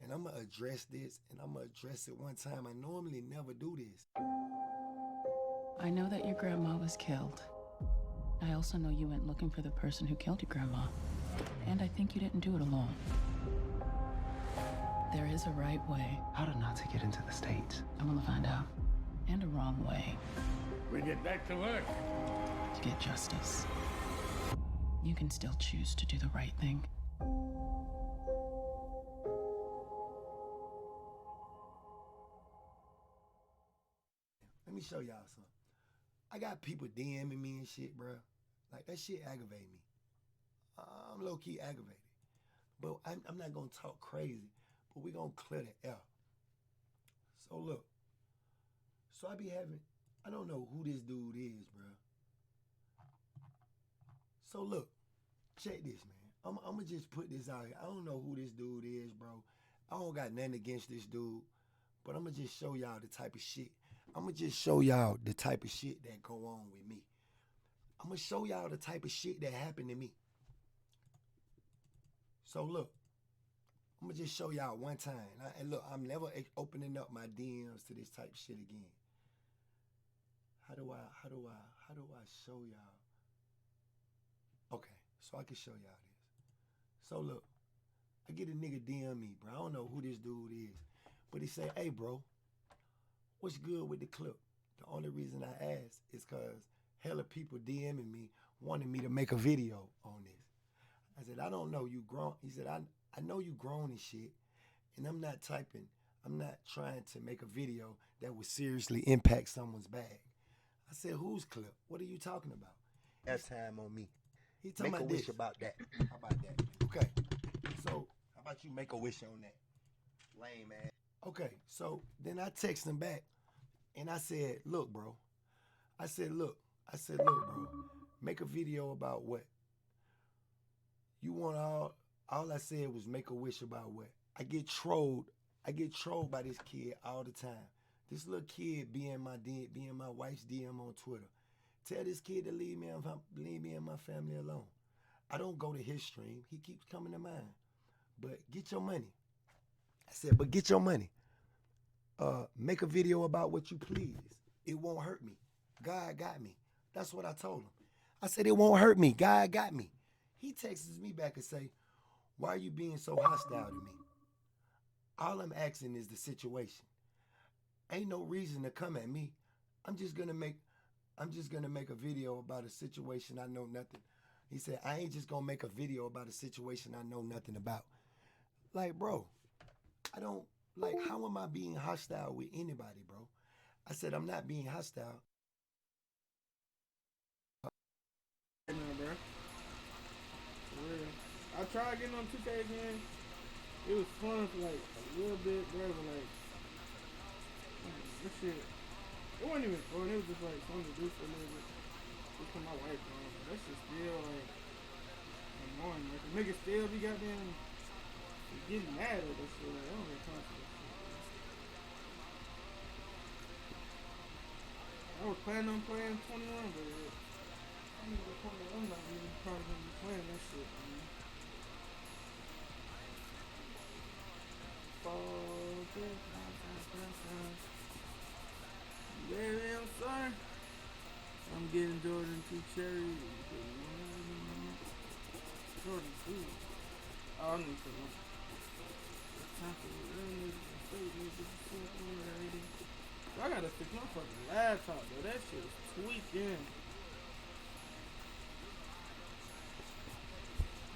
And I'm going to address this, and I'm going to address it one time. I normally never do this. I know that your grandma was killed. I also know you went looking for the person who killed your grandma. And I think you didn't do it alone. There is a right way. How to not to get into the States. I'm gonna find out. And a wrong way. We get back to work. To get justice. You can still choose to do the right thing. Let me show y'all something. I got people DMing me and shit, bro. Like, that shit aggravate me. I'm low-key aggravated. But I'm not going to talk crazy, but we going to clear the air. So, look. So, I don't know who this dude is, bro. So, look. Check this, man. I'm going to just put this out here. I don't know who this dude is, bro. I don't got nothing against this dude. But I'm going to just show y'all the type of shit. I'm going to just show y'all the type of shit that go on with me. I'm going to show y'all the type of shit that happened to me. So look, I'm going to just show y'all one time. And look, I'm never opening up my DMs to this type of shit again. How do I show y'all? Okay, so I can show y'all this. So look, I get a nigga DM me, bro. I don't know who this dude is. But he say, hey, bro, what's good with the clip? The only reason I asked is because hella people DMing me, wanting me to make a video on this. I said, I don't know, you grown. He said, I know you grown and shit, and I'm not trying to make a video that would seriously impact someone's bag. I said, whose clip? What are you talking about? That time on me. He talking about this. Make a wish about that. How about that? Okay. So, how about you make a wish on that? Lame, man. Okay, so then I text him back, and I said, look, bro. I said, look, bro. Make a video about what? You want all I said was make a wish about what? I get trolled by this kid all the time. This little kid be in my wife's DM on Twitter. Tell this kid to leave me and my family alone. I don't go to his stream. He keeps coming to mine. But get your money. I said, but get your money. Make a video about what you please. It won't hurt me. God got me. That's what I told him. I said, it won't hurt me. God got me. He texts me back and say, why are you being so hostile to me? All I'm asking is the situation. Ain't no reason to come at me. I'm just gonna make a video about a situation I know nothing. He said, I ain't just gonna make a video about a situation I know nothing about. Like, bro, how am I being hostile with anybody, bro? I said, I'm not being hostile. No, bro. For real. I tried getting on 2K again. It was fun for like a little bit, bro, but like, this shit, it wasn't even fun. It was just like fun to do for a little bit. Just for my wife, bro. But that shit still like annoying. Like, the niggas still be goddamn getting mad at that shit. Like, I don't have time for that shit, bro. I was planning on playing 21, but I'm not even probably gonna be playing that shit, man. Baby, I'm sorry. I'm getting Jordan 2 cherry. Jordan 2. Oh, I need to know. I gotta fix my fucking laptop, bro. That shit is tweaking.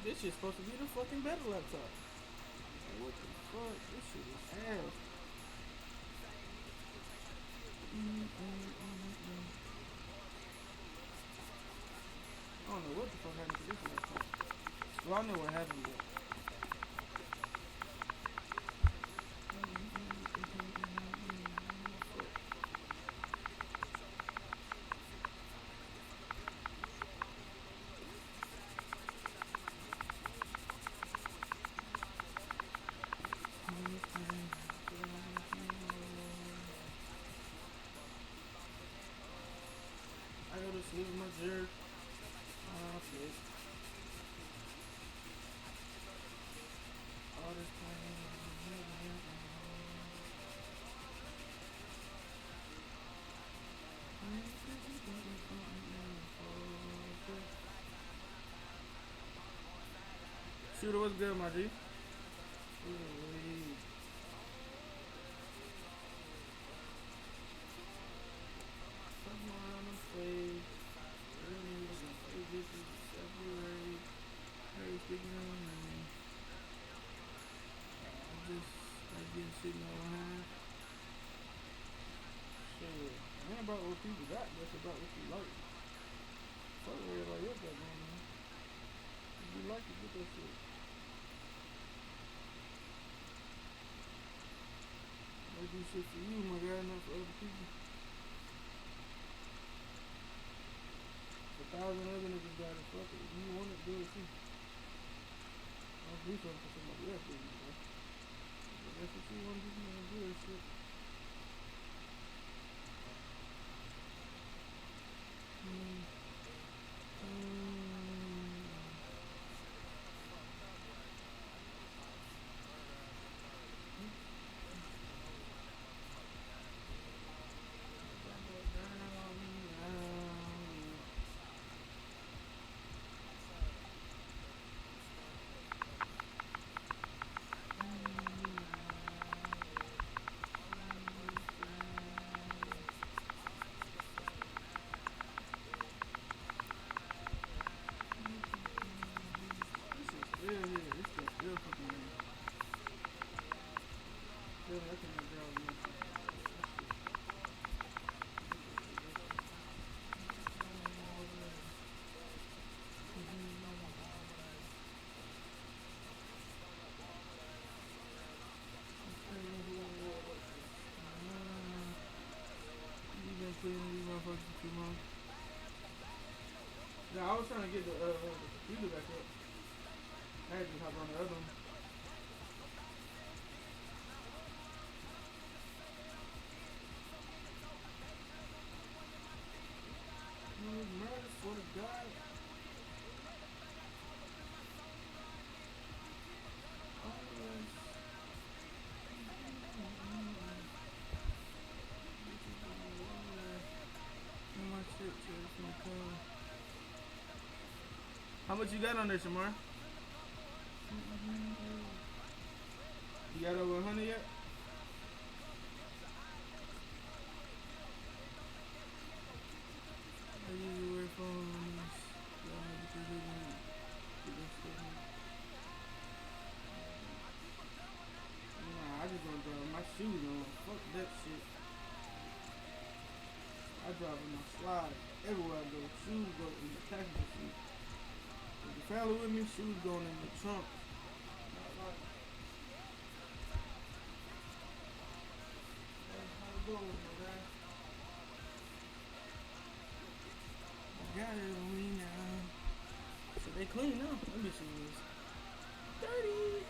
This shit's supposed to be the fucking better laptop. What the fuck? This shit is ass. I don't know what the fuck happened to this laptop. Well, I know what happened, but I go to sleep with my jerk. Okay. All this time. Shooter, what's good, my G? Shooter, come on, I'm free. This is February. Hey, speaking of money. I get shit no half. Shit. It ain't about what people got, that's about what you like. Fuck everybody else got going on. If you like it, get that shit. They do shit for you, my guy, not for other people. A thousand other niggas got it, fuck it. If you want it, do it too. I'll do something for somebody else, baby, bro. If that's what you want to do, man, do that shit. Still fucking man. Still, I can't grab nothing. You been cleaning these motherfuckers for 2 months. Yeah, I was trying to get the computer back up. I had to hop on the other one. Murder, swear to God. How much you got on there, Shamar? You got over 100 yet? I usually wear phones. Because they want to get stuff. Nah, I just don't drive my shoes on. Fuck that shit. I drive in my slides everywhere I go. Shoes go in the passenger seat. If the family with me, shoes going in the trunk. Got it on me now. So they clean now. Let me see this. Dirty.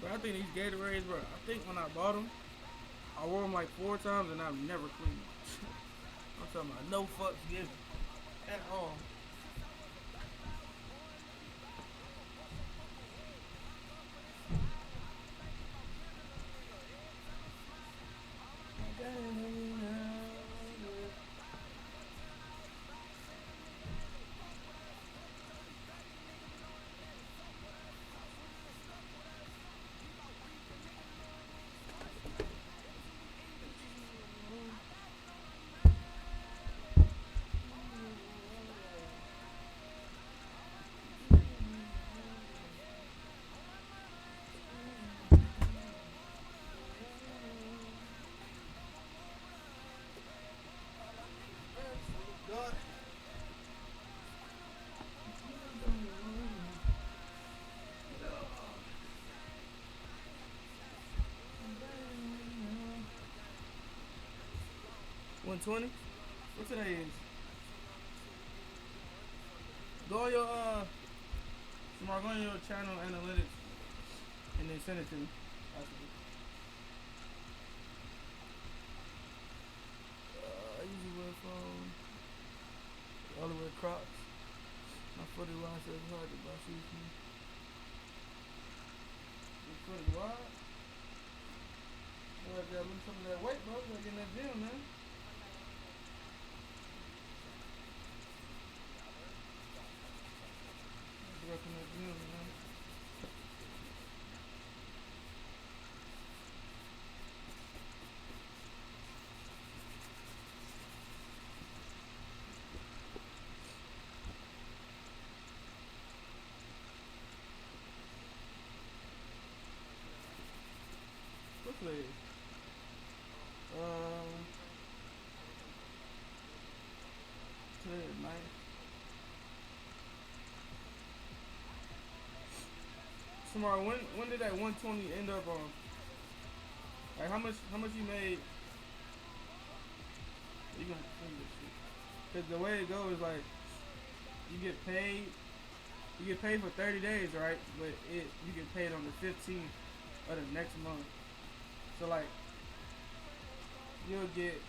But I think these Gatorades, bro. I think when I bought them, I wore them like 4 times and I've never cleaned them. I'm talking about no fucks given at all. $120? What today is? Go on your Samar, go on your channel analytics and then send it to me. I usually wear phone. I only wear Crocs. My footy line says it's hard to buy shoes for me. Your footy wide? I gotta lose some of that weight, bro. Gotta get in that gym, man. up in that gym, man. What's that? Today is night. Tomorrow, when did that 120 end up on? Like how much you made? You gonna send this shit? Cause the way it goes is like you get paid for 30 days, right? But you get paid on the 15th of the next month. So like you'll get,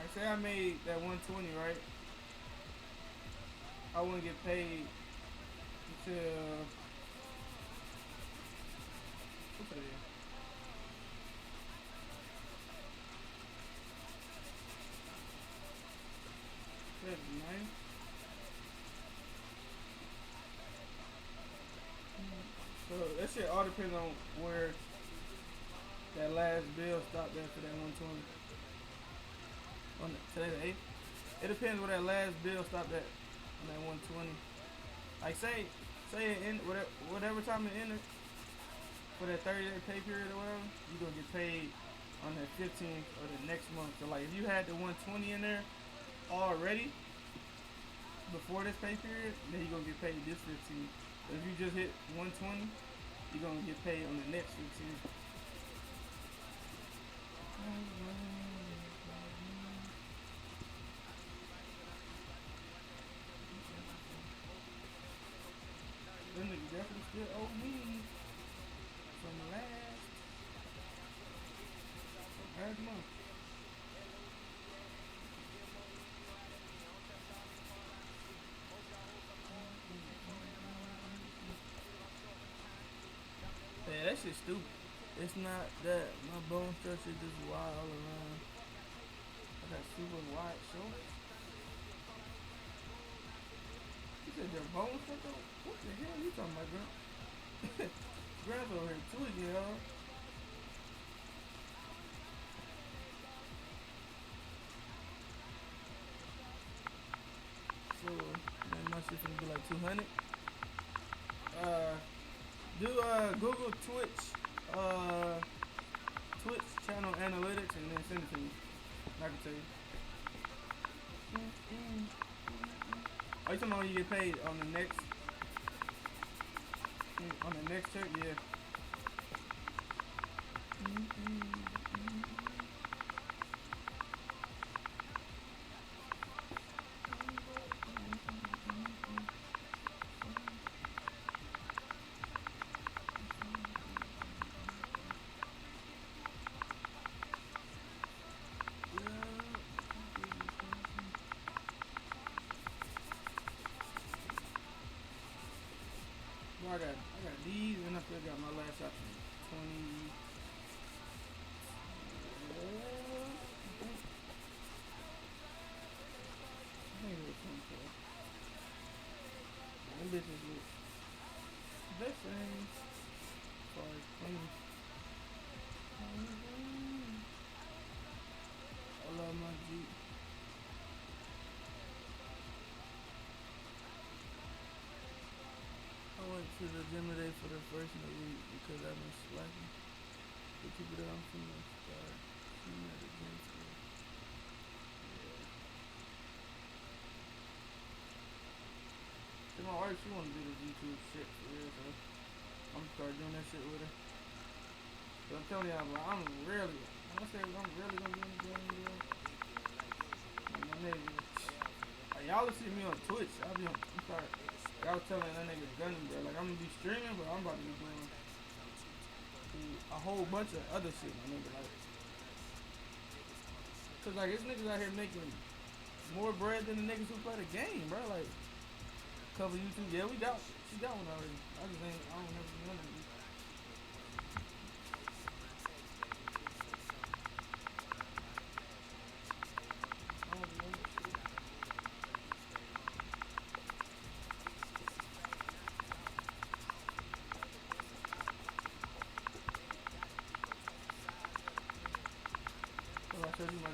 like say I made that 120, right? I wouldn't get paid until what's that? That's nice. So that shit all depends on where that last bill stopped at for that 120. Today the 8th. It depends where that last bill stopped at on that 120. Like say it end whatever time it ended for that 30-day pay period or whatever, you gonna get paid on that 15th of the next month. So like if you had the 120 in there already before this pay period, then you gonna get paid this 15th. But if you just hit 120, you're gonna get paid on the next 15th. Them niggas definitely still owe me from last month. Yeah, that shit stupid. It's not that my bone structure just wide all around. I got super wide shoulders. You said your bone structure? What the hell are you talking about, girl? Grand's over here tweaking, y'all. So, man, my shit's gonna be like 200. Do Google Twitch channel analytics and then send it to me. I can tell you. Are you talking about when you get paid on the next check? Yeah. I got these, and I still got my last option. 20. I think it was 24. Them bitches look the same as far as clean. I love my Jeep. I went to the gym today for the first of the week because I've been slacking. The people that I'm from start seeing at the gym today. Yeah. So my wife, she wanna do this YouTube shit for real, so I'm gonna start doing that shit with her. But I'm telling y'all, bro, when I say I'm really gonna be in the gym, bro. Like my nigga, like y'all will see me on Twitch. I'm sorry. Like I was telling that nigga Gunni, bro, like I'm gonna be streaming, but I'm about to be doing a whole bunch of other shit, my nigga, like. Cause like this niggas out here making more bread than the niggas who play the game, bro. Like, cover YouTube, yeah, she got one already. I don't have none of these.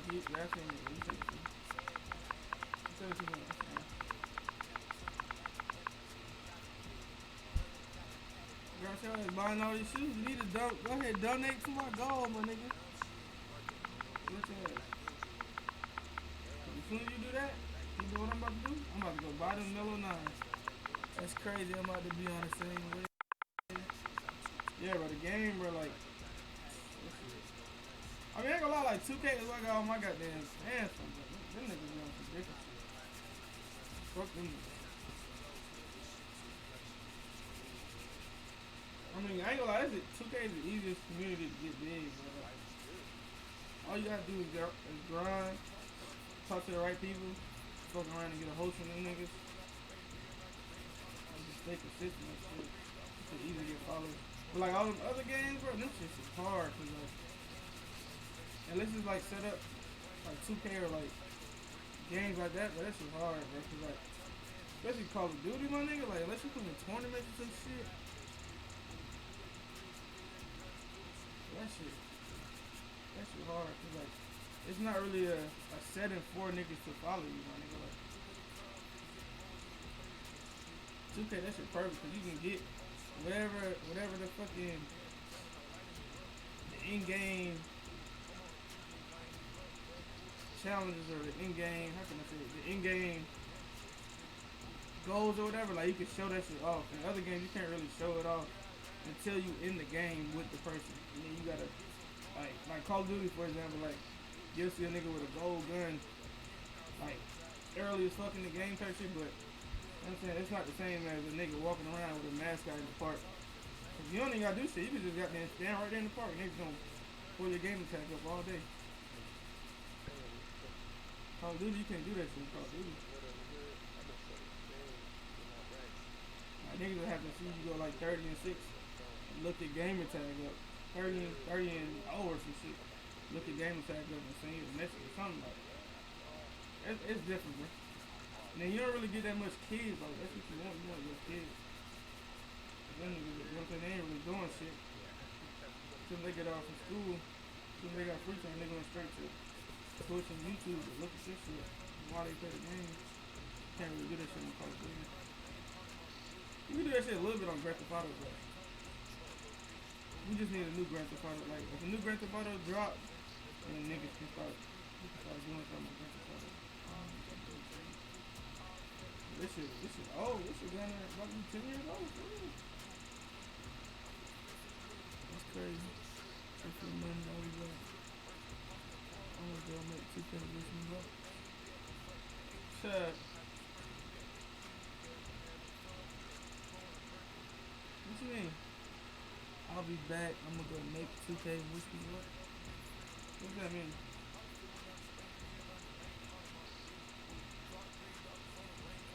Yeah, I seen it. You seen it. You seen it. Girl, I was buying all these shoes. You need to go ahead, donate to my goal, my nigga. Look at that. As soon as you do that, you know what I'm about to do? I'm about to go buy them Mellow 9. That's crazy. I'm about to be on the same way. Yeah, bro, the game, bro, like, I mean, I ain't gonna lie, like, 2K is like all my goddamn fans from, but them niggas be on some different shit. Fuck them niggas. I mean, I ain't gonna lie, 2K is the easiest community to get big, bro. Like, all you gotta do is grind, talk to the right people, fuck around and get a host from them niggas, and just stay consistent and shit. It's easy to get followed. But like all them other games, bro, them shit's is hard, cause like, unless it's like set up like 2K or like games like that, but that shit's hard, bro. Cause like, especially Call of Duty, my nigga, like unless you put in tournaments and some shit, that shit hard. Cause like, it's not really a setting for niggas to follow you, my nigga. Like, 2K, that shit perfect, cause you can get whatever the fucking the in-game challenges or the in-game, how can I say it, the in-game goals or whatever, like you can show that shit off. In other games you can't really show it off until you in the game with the person. And then you gotta like Call of Duty for example, like you'll see a nigga with a gold gun like early as fuck in the game type shit, but you know what I'm saying, it's not the same as a nigga walking around with a mascot in the park. If you don't even gotta do shit, you can just stand right there in the park and niggas gonna pull your game attack up all day. Call of Duty, you can't do that shit in Call of Duty. Like, niggas will have to see you go like 30 and 6 and look your gamer tag up. 30 and 0 or some shit. Look your gamer tag up and see a message or something like that. It's different, bro. And then you don't really get that much kids, like that's what you want. You want your kids. Them niggas, you know what I'm saying, they ain't really doing shit. Until they get off from school, until they got free time, they going straight to Twitch and YouTube to look at this shit while they play the game. Can't really do that shit on Call of Duty. You can do that shit a little bit on Grand Theft Auto, but we just need a new Grand Theft Auto. Like, if a new Grand Theft Auto drop, then niggas can start doing something on Grand Theft Auto. This shit old. This shit down there about 10 years old, for real. That's crazy. That's the money that we got. I'm gonna go make 2K this one up. Chad. What you mean? I'll be back. I'm gonna go make 2K wish me luck. What does that mean?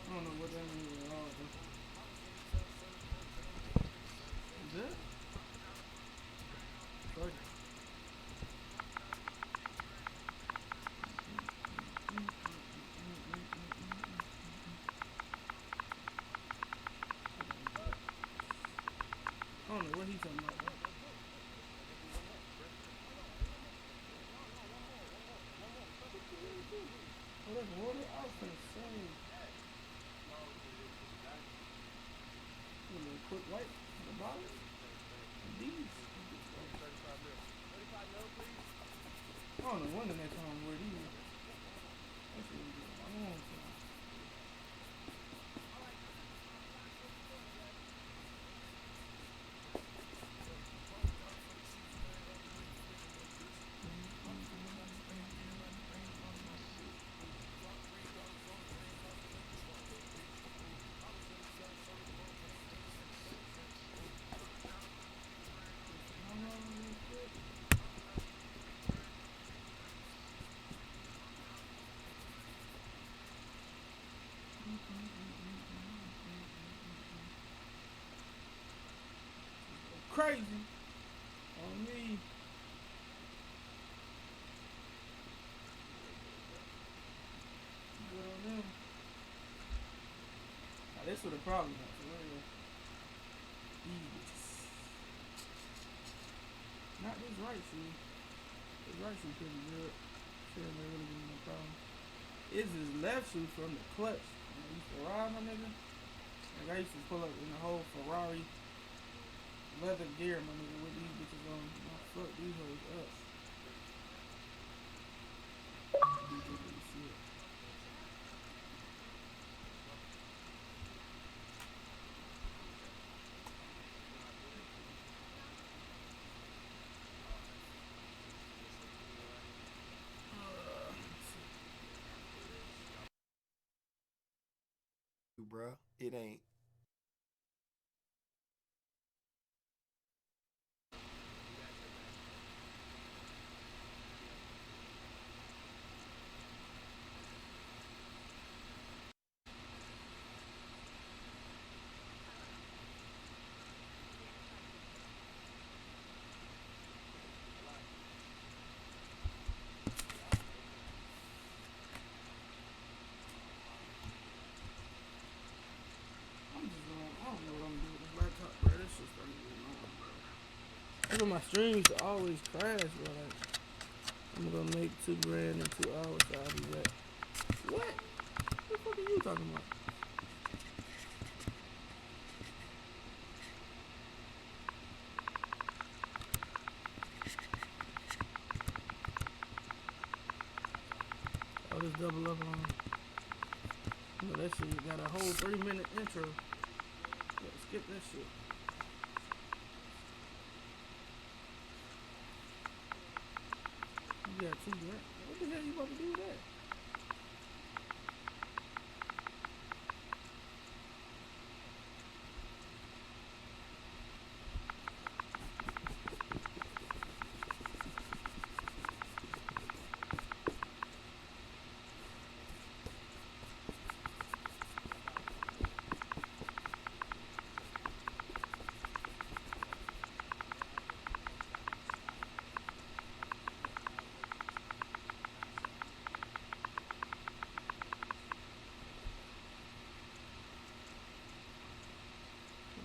I don't know what that means at all, bro. Is it? Fuck. I don't know what he's talking about, bro. Oh, that's water? I was gonna say. A little quick wipe at the bottom. And these. I don't know when the next time I'm wear these. That shit was a long time. Crazy on me. Good on them. Now this what the problem is. For real. These. Not this right shoe. This right shoe pretty good. Shit, they really give me no problem. It's his left shoe from the clutch. When I used to ride, my nigga. Like I used to pull up in the whole Ferrari leather gear, my nigga, with these bitches on. Man, fuck these hoes up. DJ really see it. Bruh, it ain't. I don't know what I'm doing with this laptop, bro. This shit's starting to get annoying, bro. That's when my streams always crash, bro. Like, I'm gonna make $2 grand in 2 hours, so I'll be back. What? What the fuck are you talking about? I'll just double up on. You know, that shit got a whole 3-minute intro. Yeah, skip that shit. You got $2 grand. What the hell you about to do with that?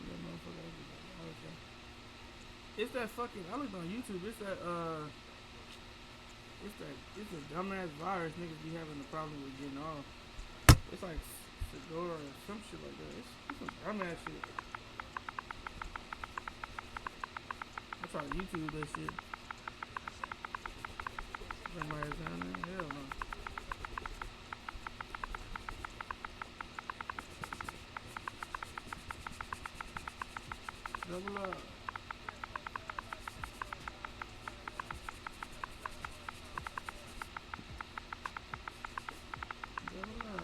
That motherfucker everybody. Okay. It's that fucking. I looked on YouTube. It's that. It's a dumbass virus niggas be having a problem with getting off. It's like Fedora or some shit like that. It's some dumbass shit. I tried to YouTube that shit. Bring my ass down there. Hell no. Double up. Double up.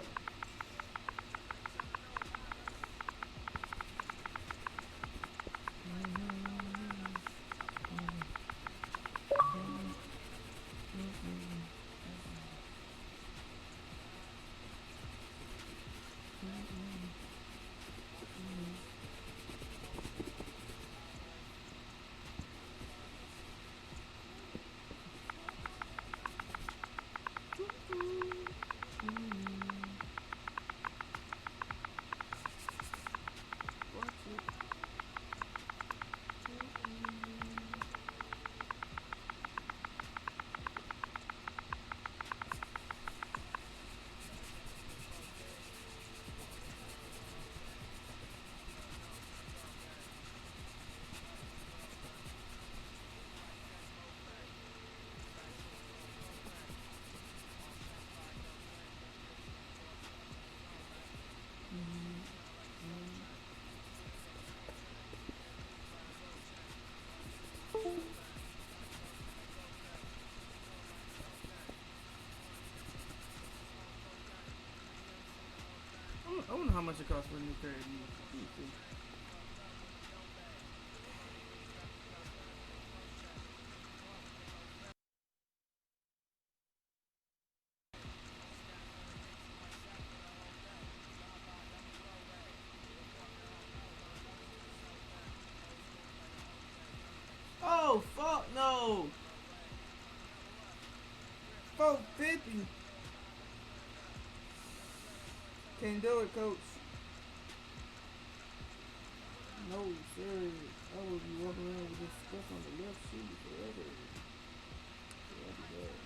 I wonder how much it costs for a new pair of these. Oh fuck no! 450. Can't do it, coach. No, sir. I will be walking around with this stuff on the left shoe forever. So I'll be bad.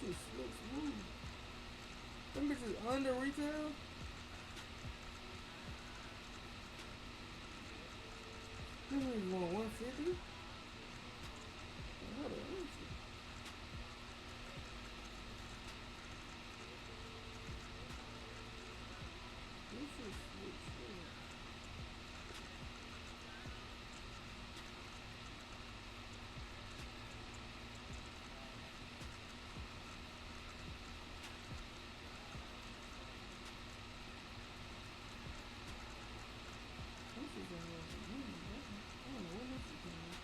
just looks smooth. Them bitches under retail. Them niggas want 150. Hold on, let me see. This is looks smooth. This is a I don't know what this is gonna be.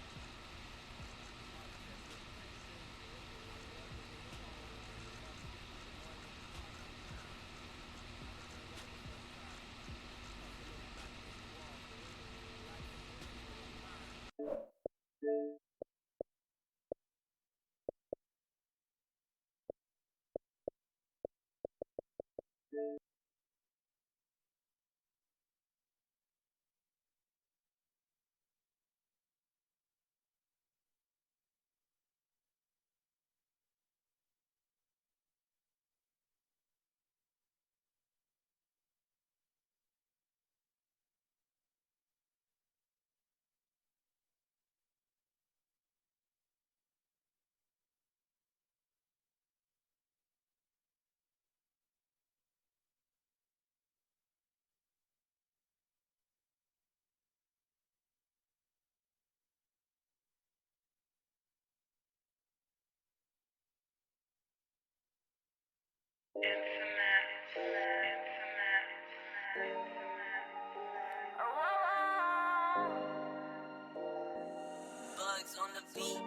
Bugs on the beat.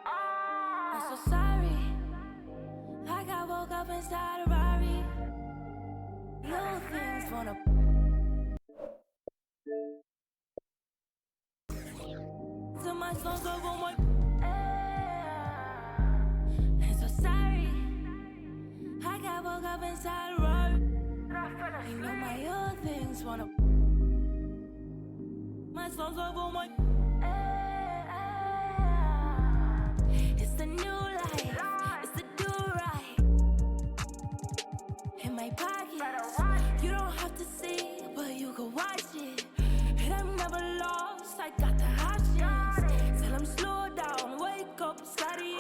I'm so sorry. I got woke up inside a Rari. Little things wanna. So much longer on my. I'm so sorry. I got woke up inside a Rari. You know my little things wanna. My songs over my. It's the new life, it's the do right. In my pockets, you don't have to see, but you can watch it. And I'm never lost, I got the hot shit. Tell them slow down, wake up, study.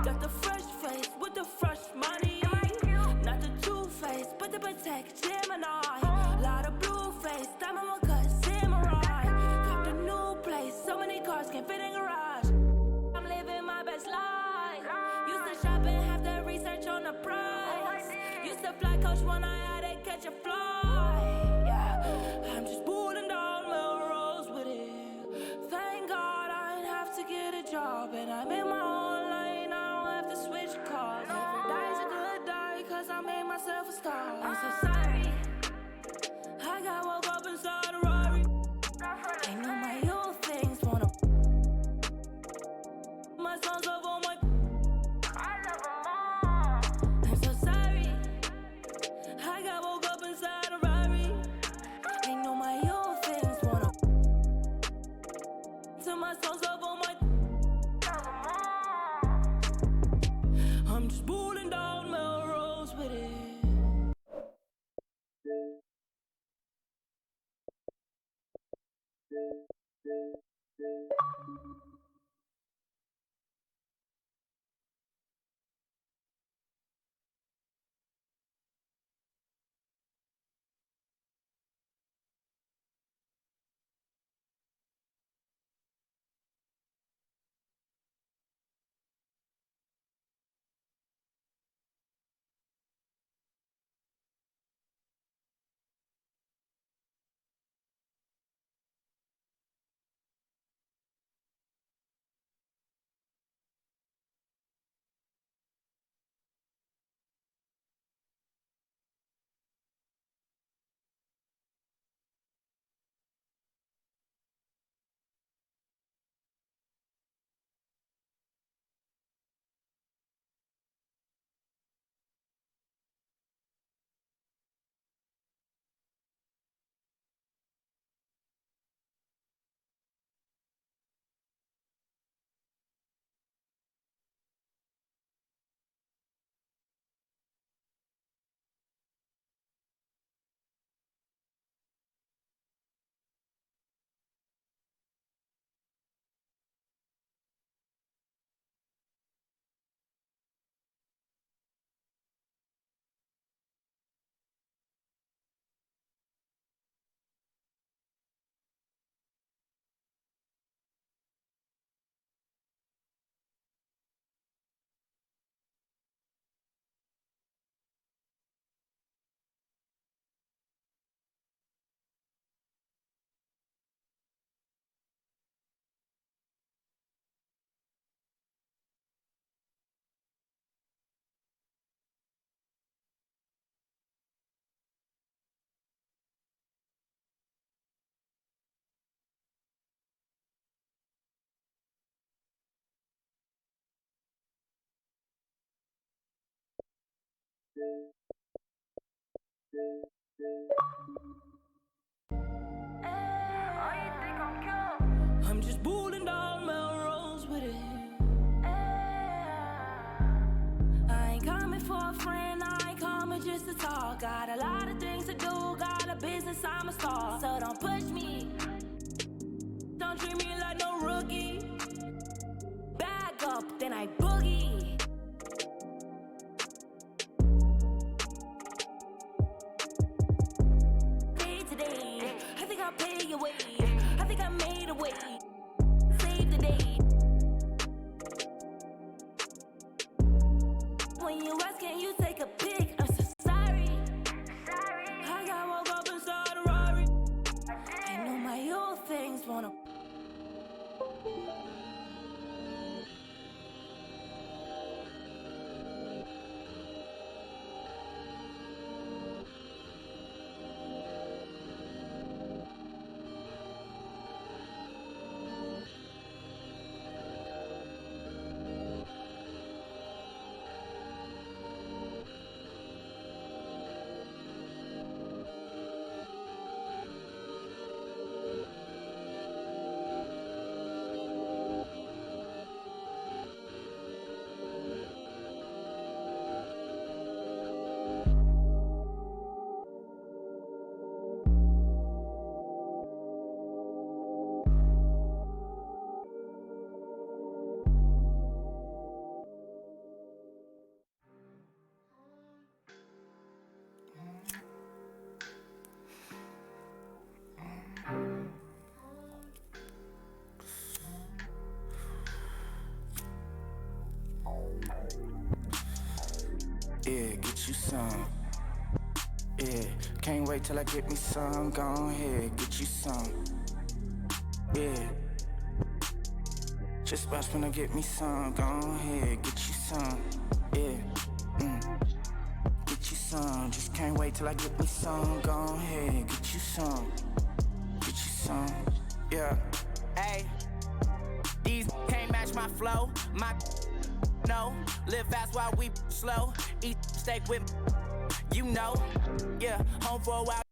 Got the fresh face with the fresh money. Not the true face, but the protect Gemini. Lot of blue face, diamond one cut, samurai. Got the new place, so many cars can't fit in garage. I'm living my best life. Used to shop and have to research on the price. Used to fly coach when I had to catch a flight. Yeah, I'm just pulling down Melrose with it. Thank God I didn't have to get a job. And I'm in my own lane, I don't have to switch cars. Every day's a good day, cause I made myself a star. I'm so sorry. I got woke up inside a Rari. I know my old things wanna. My songs over my. I'm so sorry. I got woke up inside a Rari. I know my old things wanna. To my songs over my. I'm just bulling down Melrose with it. I ain't coming for a friend, I ain't coming just to talk. Got a lot of things to do, got a business, I'm a star. So don't push me, don't treat me like no rookie. Back up, then I boogie. Pay today, I think I'll pay your way. I think I made a way. Save the day. When you ask, can you take a pic? I'm so sorry. I got woke up inside a Rari. I know my old things wanna. Yeah, get you some. Yeah, can't wait till I get me some. Go ahead, get you some. Yeah, just watch when I get me some. Go ahead, get you some. Yeah, get you some. Just can't wait till I get me some. Go ahead, get you some. Get you some. Yeah, hey, these can't match my flow. My no, live fast while we slow. Eat steak with, you know, yeah, home for a while.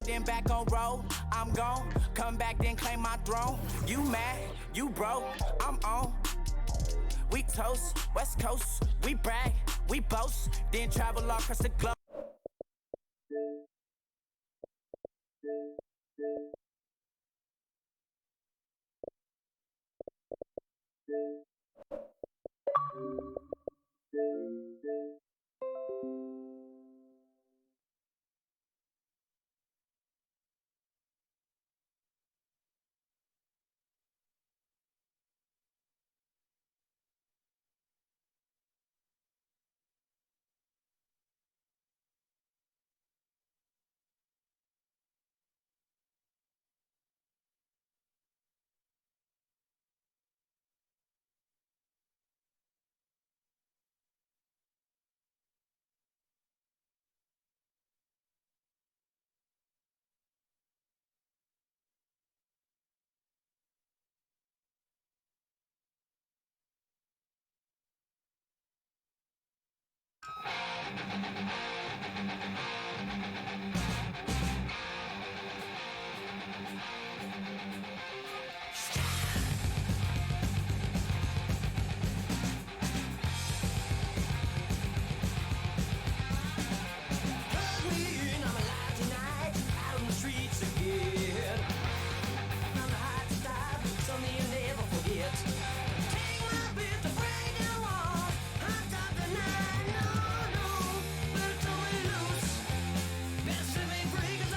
Then back on road, I'm gone. Come back, then claim my throne. You mad, you broke, I'm on. We toast, West Coast, we brag, we boast, then travel all across the globe. Break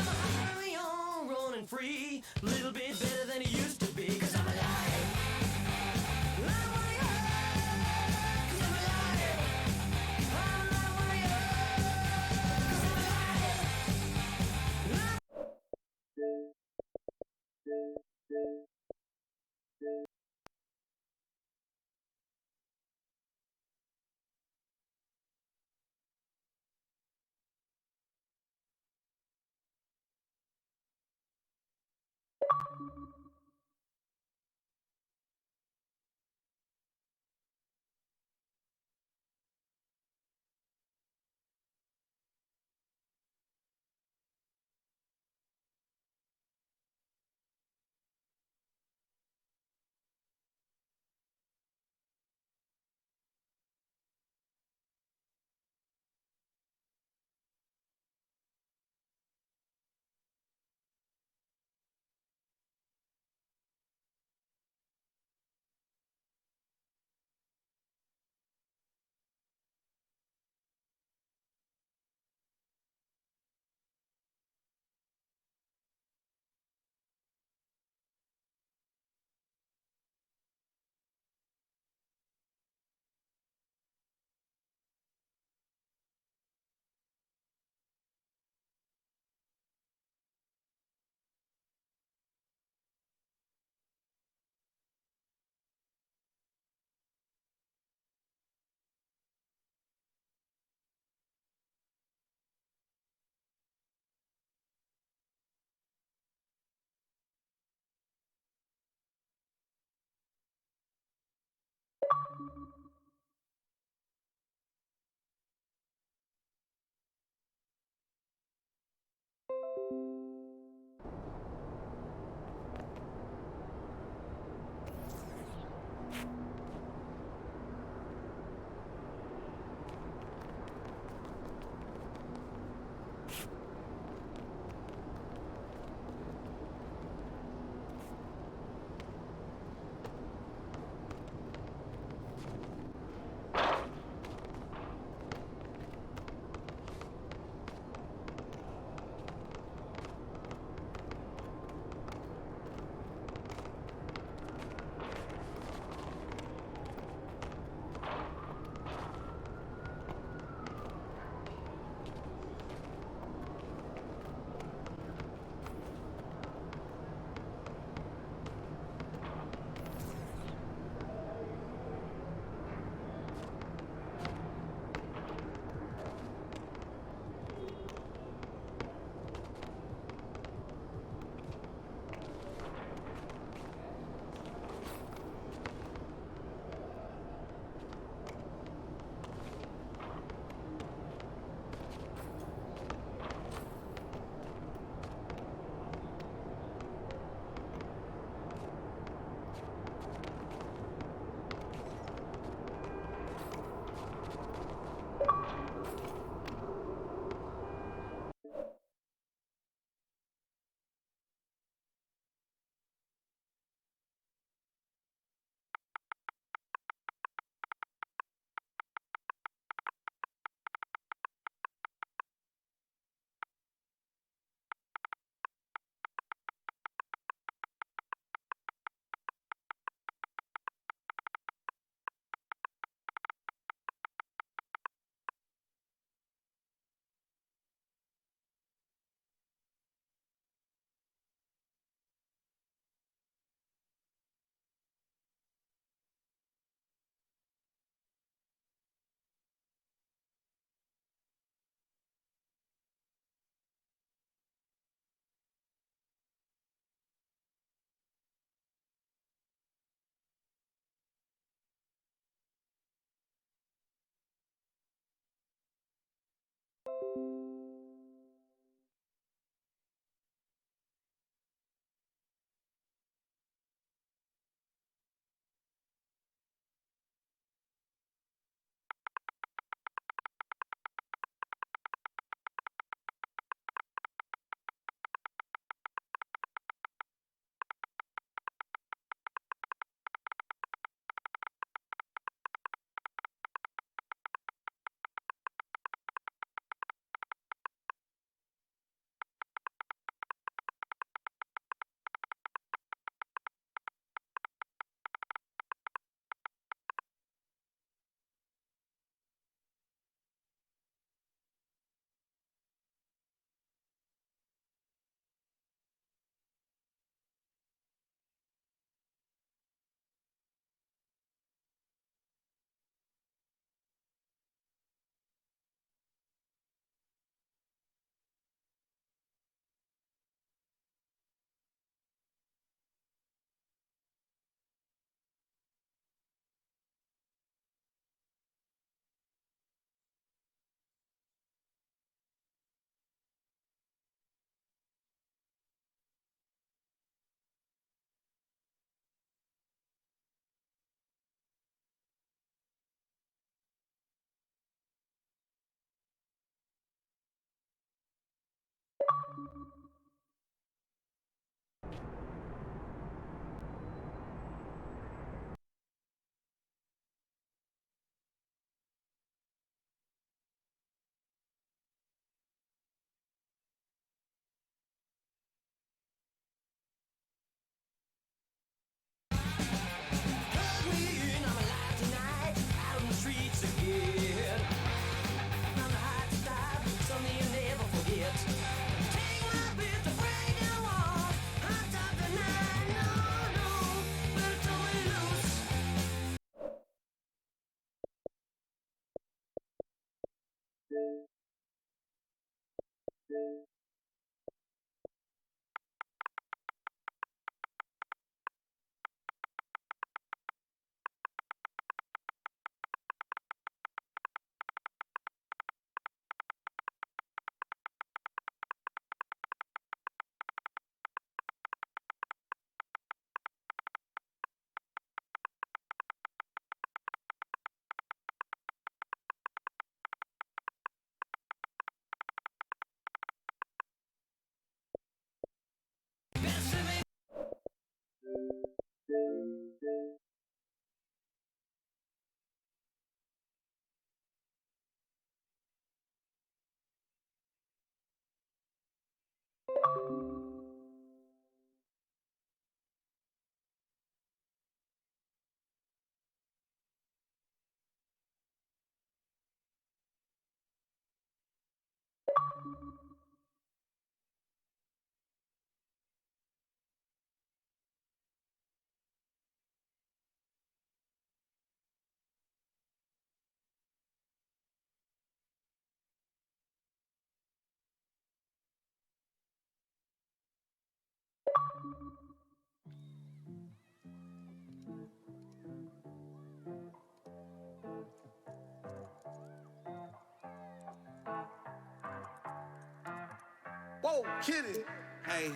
Whoa, kid it. Hey,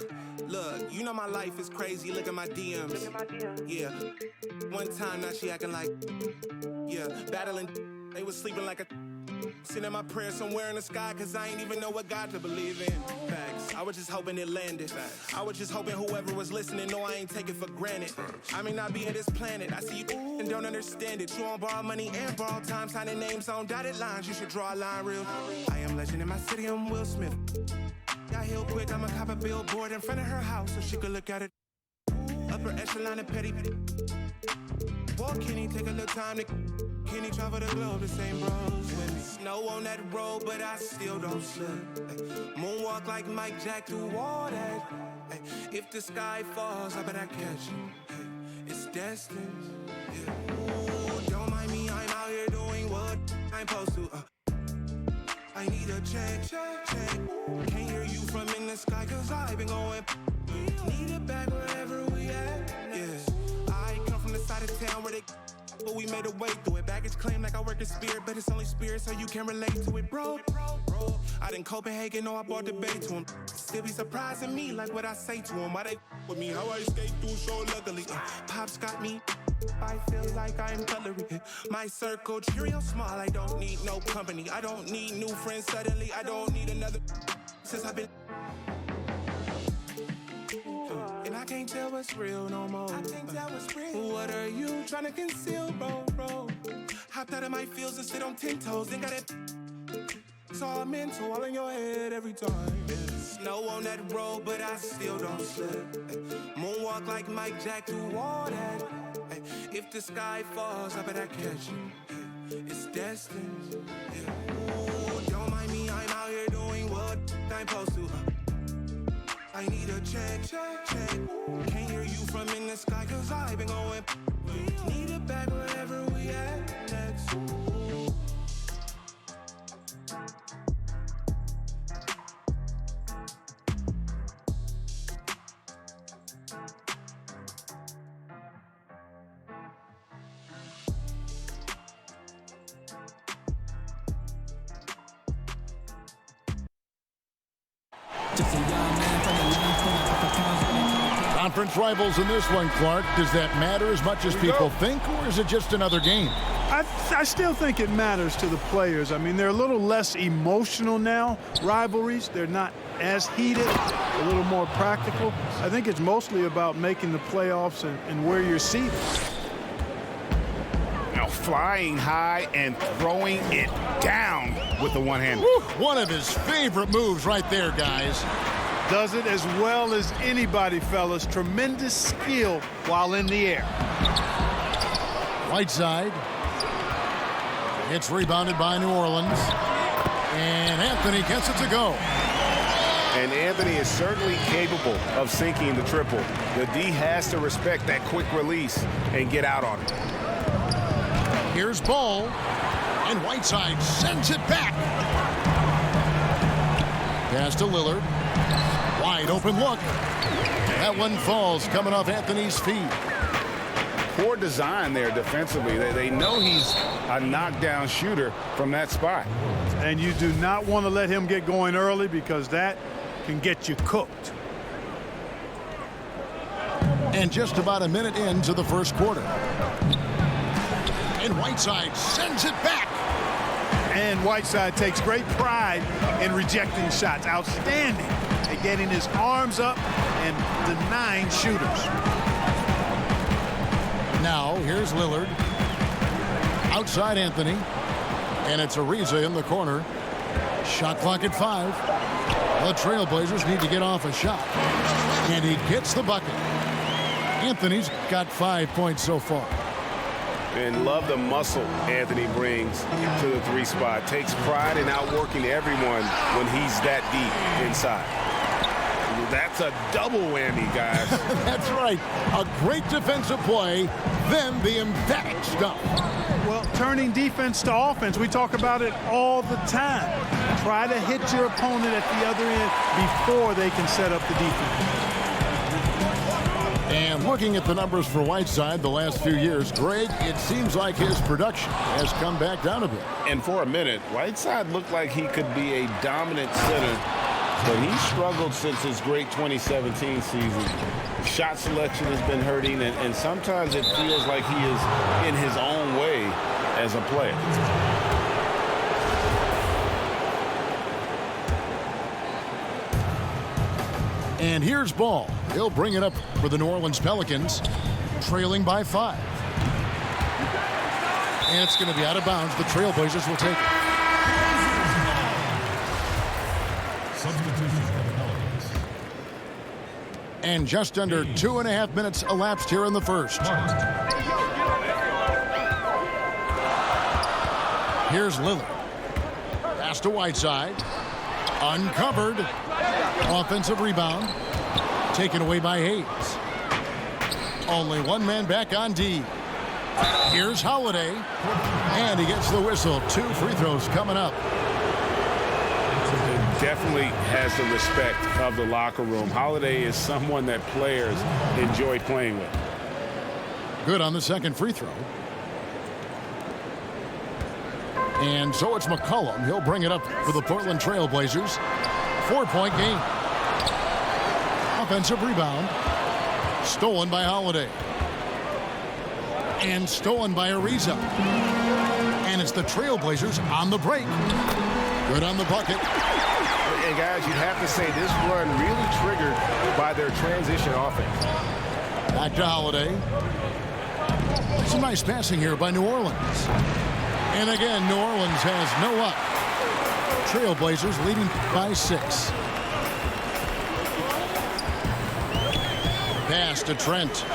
look, you know my life is crazy. Look at my DMs. Yeah. One time, now she acting like, yeah, battling. They was sleeping like a. Sending my prayers somewhere in the sky, cause I ain't even know what God to believe in. Facts. I was just hoping it landed. Facts. I was just hoping whoever was listening know I ain't take it for granted. I may not be on this planet. I see you and don't understand it. You won't borrow money and borrow time, signing names on dotted lines. You should draw a line real. I am legend in my city, I'm Will Smith. Got healed quick, I'ma cop a billboard in front of her house so she could look at it. Upper echelon and petty. Boy, Kenny, take a little time to. Kenny travel the globe, the same bros with me. Snow on that road, but I still don't slip. Ay, moonwalk like Mike Jack through all that. Ay, if the sky falls, I bet I catch you. Ay, it's destined. Yeah. Ooh, don't mind me, I'm out here doing what I'm supposed to. I need a check. Can't hear you from in the sky, cause I've been going. Need it back wherever we at. Yeah. I come from the side of town where they. But we made a way through it. Baggage claim like I work in spirit, but it's only spirit, so you can relate to it, bro. Out in Copenhagen, know I bought the bay to him. Still be surprising me, like what I say to him. Why they with me, how I skate through so luckily. Pops got me, I feel like I'm cutlery. My circle, cheerio small, I don't need no company. I don't need new friends suddenly, I don't need another. Since I've been. And I can't tell what's real no more. I can't tell what's real. What are you trying to conceal, bro? Hopped out of my fields and sit on 10 toes. Then got it. It's all mental, all in your head every time. Yeah. Snow on that road, but I still don't slip. Ay, moonwalk like Mike Jack through all that. Ay, if the sky falls, I bet I catch you. Ay, it's destined. Yeah. Ooh, don't mind me, I'm out here doing what I'm supposed to. I need a check. Can't hear you from in the sky, cause I've been going. Need it back wherever we at next. Conference rivals in this one, Clark. Does that matter as much as people think, or is it just another game? I still think it matters to the players. I mean, they're a little less emotional now, rivalries. They're not as heated, a little more practical. I think it's mostly about making the playoffs and where you're seated. Now flying high and throwing it down with the one-hand. One of his favorite moves right there, guys. Does it as well as anybody, fellas. Tremendous skill while in the air. Whiteside. It's rebounded by New Orleans. And Anthony gets it to go. And Anthony is certainly capable of sinking the triple. The D has to respect that quick release and get out on it. Here's Ball. And Whiteside sends it back. Pass to Lillard. Wide open look. That one falls coming off Anthony's feet. Poor design there defensively. They know he's a knockdown shooter from that spot. And you do not want to let him get going early because that can get you cooked. And just about a minute into the first quarter. And Whiteside sends it back. And Whiteside takes great pride in rejecting shots. Outstanding at getting his arms up and denying shooters. Now, here's Lillard. Outside Anthony. And it's Ariza in the corner. Shot clock at 5. The Trailblazers need to get off a shot. And he gets the bucket. Anthony's got 5 points so far. And love the muscle Anthony brings to the 3 spot. Takes pride in outworking everyone when he's that deep inside. That's a double whammy, guys. That's right. A great defensive play, then the emphatic stuff. Well, turning defense to offense, we talk about it all the time. Try to hit your opponent at the other end before they can set up the defense. And looking at the numbers for Whiteside the last few years, Greg, it seems like his production has come back down a bit. And for a minute, Whiteside looked like he could be a dominant center, but he struggled since his great 2017 season. Shot selection has been hurting, and sometimes it feels like he is in his own way as a player. And here's Ball. He'll bring it up for the New Orleans Pelicans, trailing by 5. And it's going to be out of bounds. The Trailblazers will take it. And just under 2.5 minutes elapsed here in the first. Here's Lillard. Pass to Whiteside. Uncovered. Offensive rebound. Taken away by Hayes. Only one man back on D. Here's Holiday. And he gets the whistle. 2 free throws coming up. Definitely has the respect of the locker room. Holiday is someone that players enjoy playing with. Good on the second free throw. And so it's McCollum. He'll bring it up for the Portland Trailblazers. 4-point game. Offensive rebound. Stolen by Holiday. And stolen by Ariza. And it's the Trailblazers on the break. Good on the bucket. And guys, you'd have to say this run really triggered by their transition offense. Back to Holiday. Some nice passing here by New Orleans. And again, New Orleans has no up. Trailblazers leading by 6. Pass to Trent.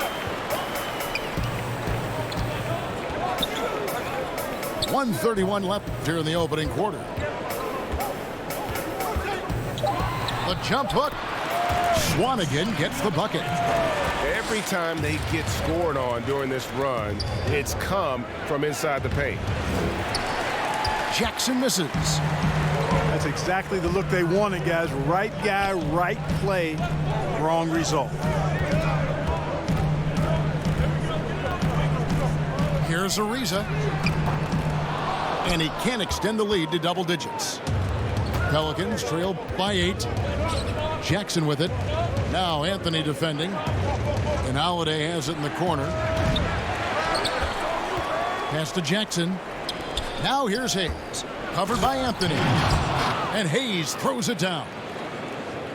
.131 left here in the opening quarter. The jump hook. Swanigan gets the bucket. Every time they get scored on during this run, it's come from inside the paint. Jackson misses. That's exactly the look they wanted, guys. Right guy, right play, wrong result. Here's Ariza. And he can't extend the lead to double digits. Pelicans trail by 8. Jackson with it. Now Anthony defending. And Holiday has it in the corner. Pass to Jackson. Now here's Hayes. Covered by Anthony. And Hayes throws it down.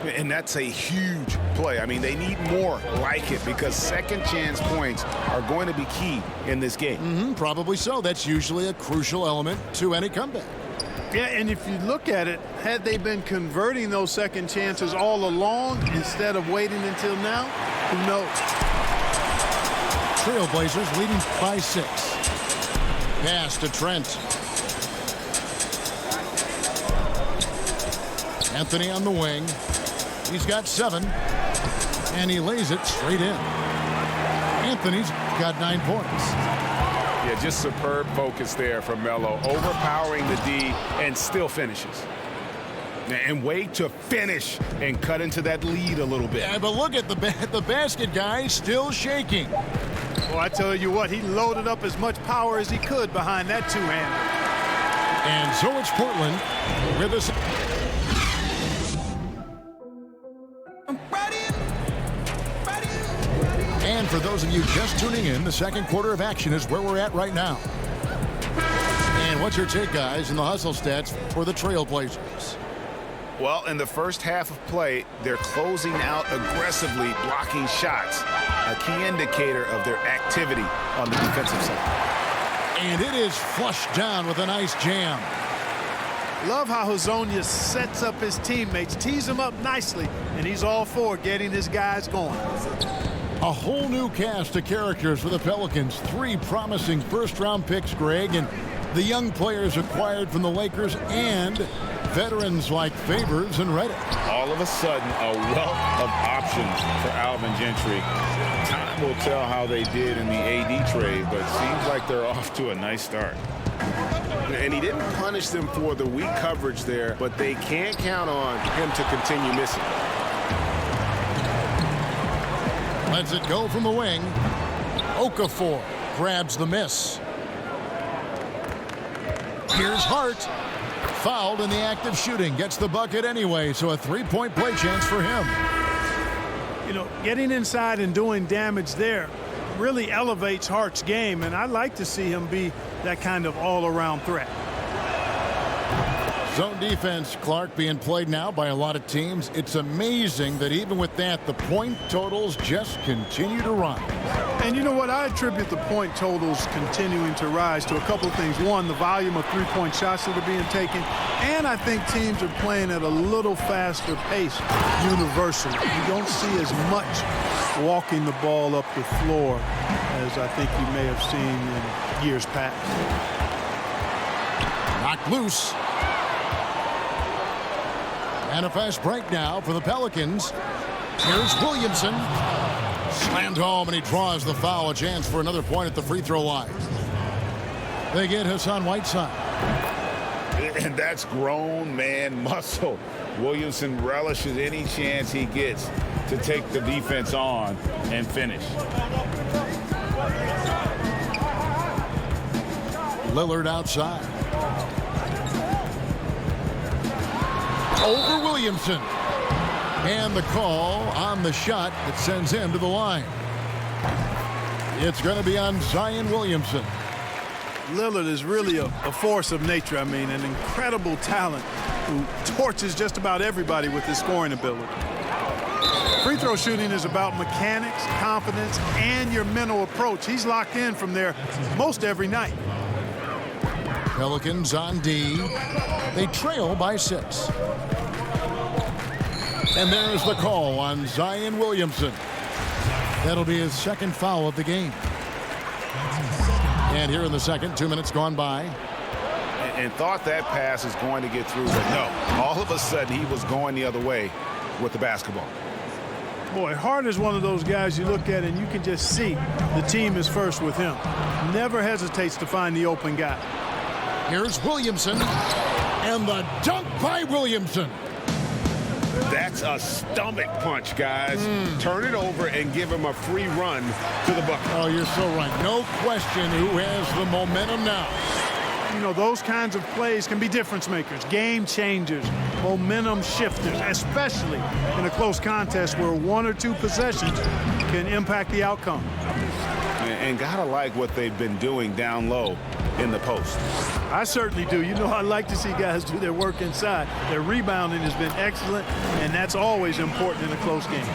And that's a huge play. I mean, they need more like it because second chance points are going to be key in this game. Probably so. That's usually a crucial element to any comeback. Yeah, and if you look at it, had they been converting those second chances all along instead of waiting until now, who knows? Trailblazers leading by 6. Pass to Trent. Anthony on the wing. He's got 7, and he lays it straight in. Anthony's got 9 points. Yeah, just superb focus there from Melo, overpowering the D and still finishes. And wait to finish and cut into that lead a little bit. Yeah, but look at the basket guy still shaking. Well, I tell you what, he loaded up as much power as he could behind that two-hander. And so it's Portland with us. And for those of you just tuning in, the second quarter of action is where we're at right now. And what's your take, guys, in the hustle stats for the Trailblazers? Well, in the first half of play, they're closing out aggressively, blocking shots, a key indicator of their activity on the defensive side. And it is flushed down with a nice jam. Love how Hazonia sets up his teammates, tees them up nicely, and he's all for getting his guys going. A whole new cast of characters for the Pelicans. 3 promising first-round picks, Greg, and the young players acquired from the Lakers and veterans like Favors and Reddick. All of a sudden, a wealth of options for Alvin Gentry. Time will tell how they did in the AD trade, but it seems like they're off to a nice start. And he didn't punish them for the weak coverage there, but they can't count on him to continue missing. Lets it go from the wing. Okafor grabs the miss. Here's Hart. Fouled in the act of shooting. Gets the bucket anyway, so a 3-point play chance for him. You know, getting inside and doing damage there really elevates Hart's game, and I'd like to see him be that kind of all-around threat. Zone defense, Clark, being played now by a lot of teams. It's amazing that even with that, the point totals just continue to rise. And you know what? I attribute the point totals continuing to rise to a couple of things. One, the volume of three-point shots that are being taken, and I think teams are playing at a little faster pace universally. You don't see as much walking the ball up the floor as I think you may have seen in years past. Knocked loose. And a fast break now for the Pelicans. Here's Williamson. Slammed home, and he draws the foul. A chance for another point at the free throw line. They get Hassan Whiteside. And that's grown man muscle. Williamson relishes any chance he gets to take the defense on and finish. Lillard outside. Over Williamson. And the call on the shot that sends him to the line. It's going to be on Zion Williamson. Lillard is really a force of nature. I mean, an incredible talent who torches just about everybody with his scoring ability. Free throw shooting is about mechanics, confidence, and your mental approach. He's locked in from there most every night. Pelicans on D. They trail by 6. And there's the call on Zion Williamson. That'll be his second foul of the game. And here in the second, 2 minutes gone by. And thought that pass is going to get through, but no. All of a sudden, he was going the other way with the basketball. Boy, Hart is one of those guys you look at and you can just see the team is first with him. Never hesitates to find the open guy. Here's Williamson. And the dunk by Williamson. That's a stomach punch, guys. Turn it over and give him a free run to the bucket. Oh, you're so right. No question who has the momentum now. You know, those kinds of plays can be difference makers, game changers, momentum shifters, especially in a close contest where 1 or 2 possessions can impact the outcome. And gotta like what they've been doing down low in the post. I certainly do. You know, I like to see guys do their work inside. Their rebounding has been excellent, and that's always important in a close game.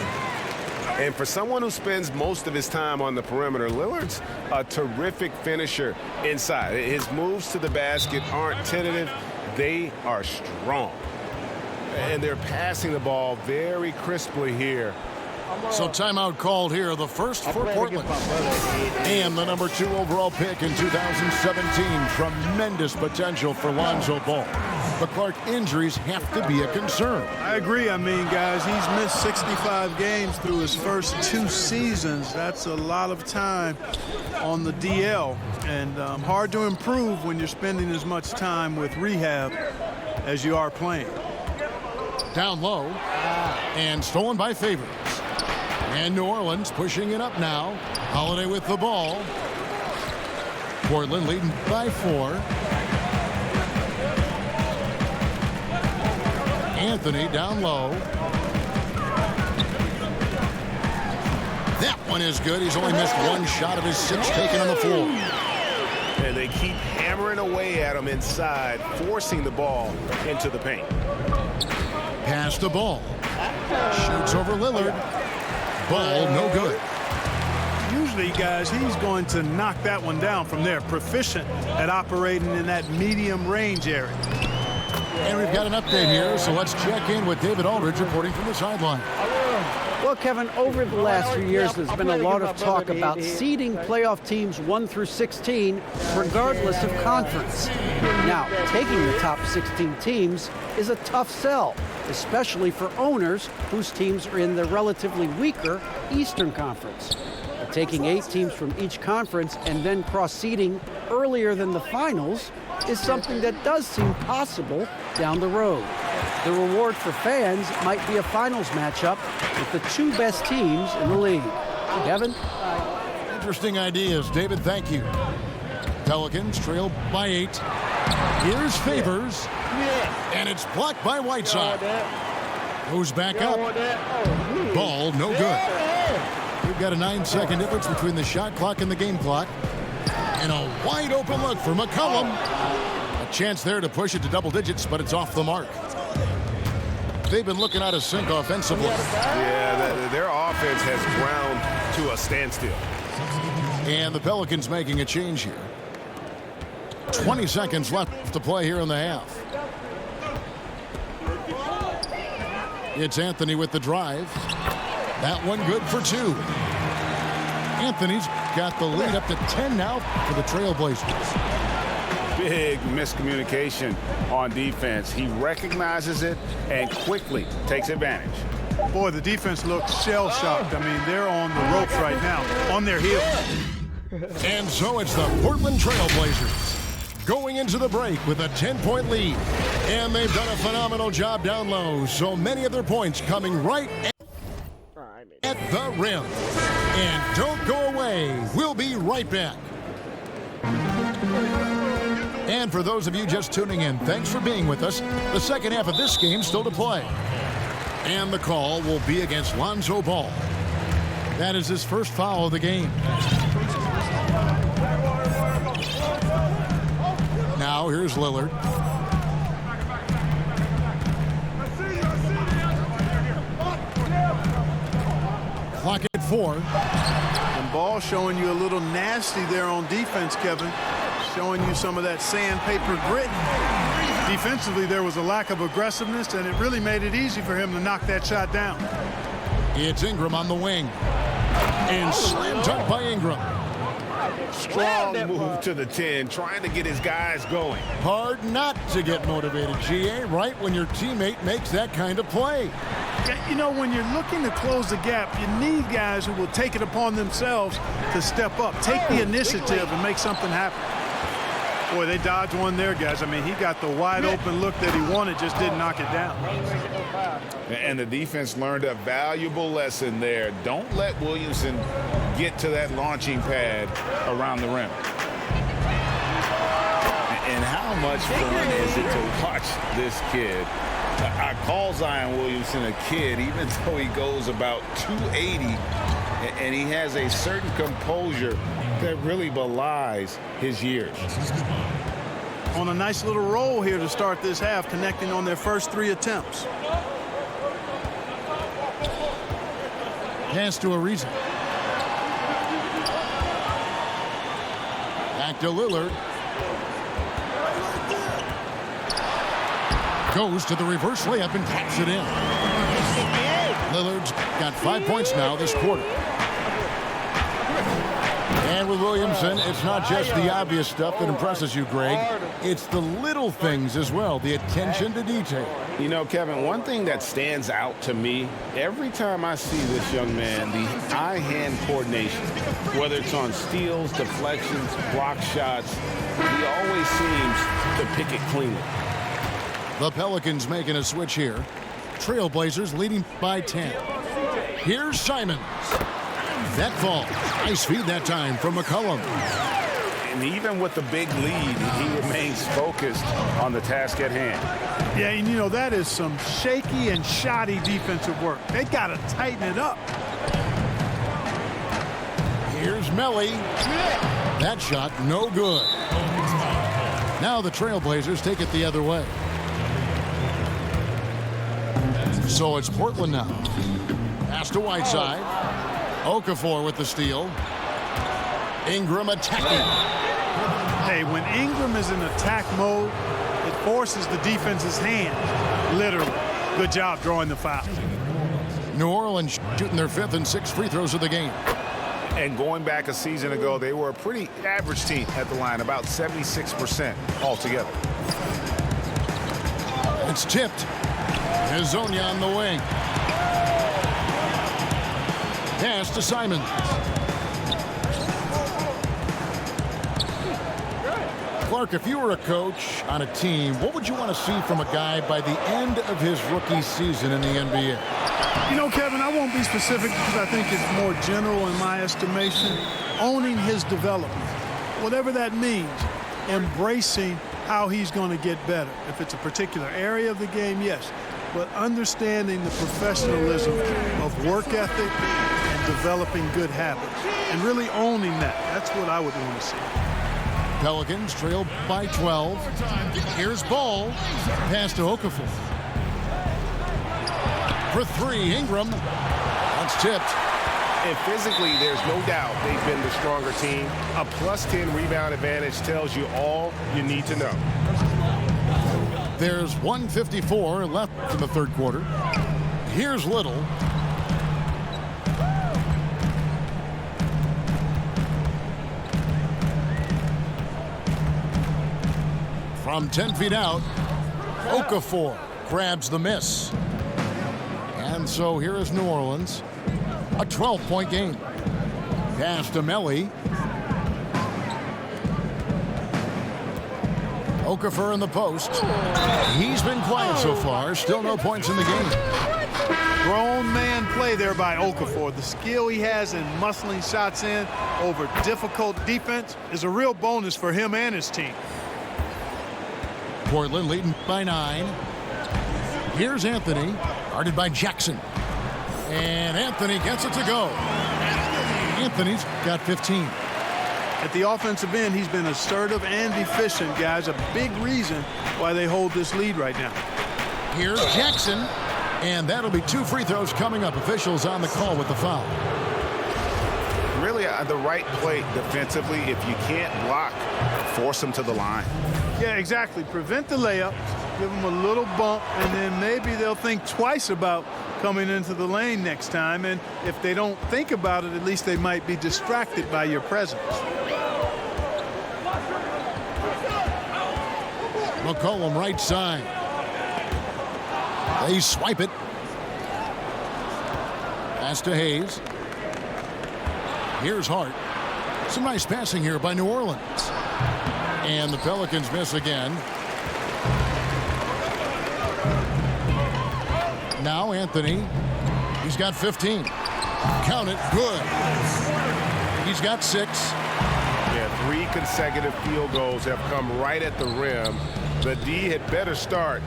And for someone who spends most of his time on the perimeter, Lillard's a terrific finisher inside. His moves to the basket aren't tentative. They are strong. And they're passing the ball very crisply here. So timeout called here, the first for Portland. And the number 2 overall pick in 2017. Tremendous potential for Lonzo Ball. But Clark, injuries have to be a concern. I agree. I mean, guys, he's missed 65 games through his first 2 seasons. That's a lot of time on the DL. And hard to improve when you're spending as much time with rehab as you are playing. Down low. And stolen by Favors. And New Orleans pushing it up now. Holiday with the ball. Portland leading by 4. Anthony down low. That one is good. He's only missed 1 shot of his 6 taken on the floor. And they keep hammering away at him inside, forcing the ball into the paint. Pass the ball. Shoots over Lillard. Ball no good. Usually, guys, he's going to knock that one down from there. Proficient at operating in that medium range area. And we've got an update here, so let's check in with David Aldridge reporting from the sideline. Well, Kevin, over the last few years, there's been a lot of talk about seeding playoff teams 1 through 16, regardless of conference. Now, taking the top 16 teams is a tough sell, especially for owners whose teams are in the relatively weaker Eastern Conference. Taking 8 teams from each conference and then cross-seeding earlier than the finals is something that does seem possible down the road. The reward for fans might be a finals matchup with the 2 best teams in the league. Kevin? Interesting ideas. David, thank you. Pelicans trail by 8. Here's Favors. And it's blocked by Whiteside. Goes back up. Ball no good. We've got a 9-second difference between the shot clock and the game clock. And a wide open look for McCollum. A chance there to push it to double digits, but it's off the mark. They've been looking out of sync offensively. Yeah, their offense has ground to a standstill. And the Pelicans making a change here. 20 seconds left to play here in the half. It's Anthony with the drive. That one good for 2. Anthony's got the lead up to 10 now for the Trailblazers. Big miscommunication on defense. He recognizes it and quickly takes advantage. Boy, the defense looks shell-shocked. I mean, they're on the ropes right now, on their heels. And so it's the Portland Trailblazers going into the break with a 10-point lead. And they've done a phenomenal job down low. So many of their points coming right at the rim. And don't go away. We'll be right back. And for those of you just tuning in, thanks for being with us. The second half of this game still to play. And the call will be against Lonzo Ball. That is his first foul of the game. Now here's Lillard. Clock at 4. And Ball showing you a little nasty there on defense, Kevin. Showing you some of that sandpaper grit. Defensively, there was a lack of aggressiveness, and it really made it easy for him to knock that shot down. It's Ingram on the wing. And slam dunk by Ingram. Strong move to the 10, trying to get his guys going. Hard not to get motivated, GA, right when your teammate makes that kind of play. You know, when you're looking to close the gap, you need guys who will take it upon themselves to step up, take the initiative, and make something happen. Boy, they dodged one there, guys. I mean, he got the wide open look that he wanted, just didn't knock it down. And the defense learned a valuable lesson there. Don't let Williamson get to that launching pad around the rim. And how much fun is it to watch this kid? I call Zion Williamson a kid, even though he goes about 280, and he has a certain composure that really belies his years. On a nice little roll here to start this half, connecting on their first 3 attempts. Pass to Ariza. Back to Lillard. Goes to the reverse layup and taps it in. Lillard's got 5 points now this quarter. And with Williamson, it's not just the obvious stuff that impresses you, Greg. It's the little things as well, the attention to detail. You know, Kevin, one thing that stands out to me, every time I see this young man, the eye-hand coordination, whether it's on steals, deflections, block shots, he always seems to pick it cleanly. The Pelicans making a switch here. Trailblazers leading by 10. Here's Simons. That falls. Nice feed that time from McCollum. And even with the big lead, he remains focused on the task at hand. Yeah, and you know, that is some shaky and shoddy defensive work. They got to tighten it up. Here's Melly. That shot, no good. Now the Trailblazers take it the other way. So it's Portland now. Pass to Whiteside. Okafor with the steal. Ingram attacking. Hey, when Ingram is in attack mode, it forces the defense's hand, literally. Good job drawing the foul. New Orleans shooting their 5th and 6th free throws of the game. And going back a season ago, they were a pretty average team at the line, about 76% altogether. It's tipped. Hezonja on the wing. Pass to Simons. Clark, if you were a coach on a team, what would you want to see from a guy by the end of his rookie season in the NBA? You know, Kevin, I won't be specific because I think it's more general in my estimation. Owning his development, whatever that means, embracing how he's going to get better. If it's a particular area of the game, yes. But understanding the professionalism of work ethic and developing good habits and really owning that. That's what I would want to see. Pelicans trail by 12. Here's Ball. Pass to Okafor. For 3, Ingram. That's tipped. And physically, there's no doubt they've been the stronger team. A +10 rebound advantage tells you all you need to know. There's 1:54 left in the third quarter. Here's Little. From 10 feet out, Okafor grabs the miss. And so here is New Orleans. A 12-point game. Pass to Melly. Okafor in the post. He's been quiet so far. Still no points in the game. Grown man play there by Okafor. The skill he has in muscling shots in over difficult defense is a real bonus for him and his team. Portland leading by 9. Here's Anthony, guarded by Jackson. And Anthony gets it to go. Anthony's got 15. At the offensive end, he's been assertive and efficient, guys. A big reason why they hold this lead right now. Here's Jackson, and that'll be 2 free throws coming up. Officials on the call with the foul. Really, the right play defensively. If you can't block, force them to the line. Yeah, exactly. Prevent the layup, give them a little bump, and then maybe they'll think twice about coming into the lane next time. And if they don't think about it, at least they might be distracted by your presence. McCollum right side. They swipe it. Pass to Hayes. Here's Hart. Some nice passing here by New Orleans. And the Pelicans miss again. Now Anthony. He's got 15. Count it. Good. He's got 6. Yeah, 3 consecutive field goals have come right at the rim. The D had better start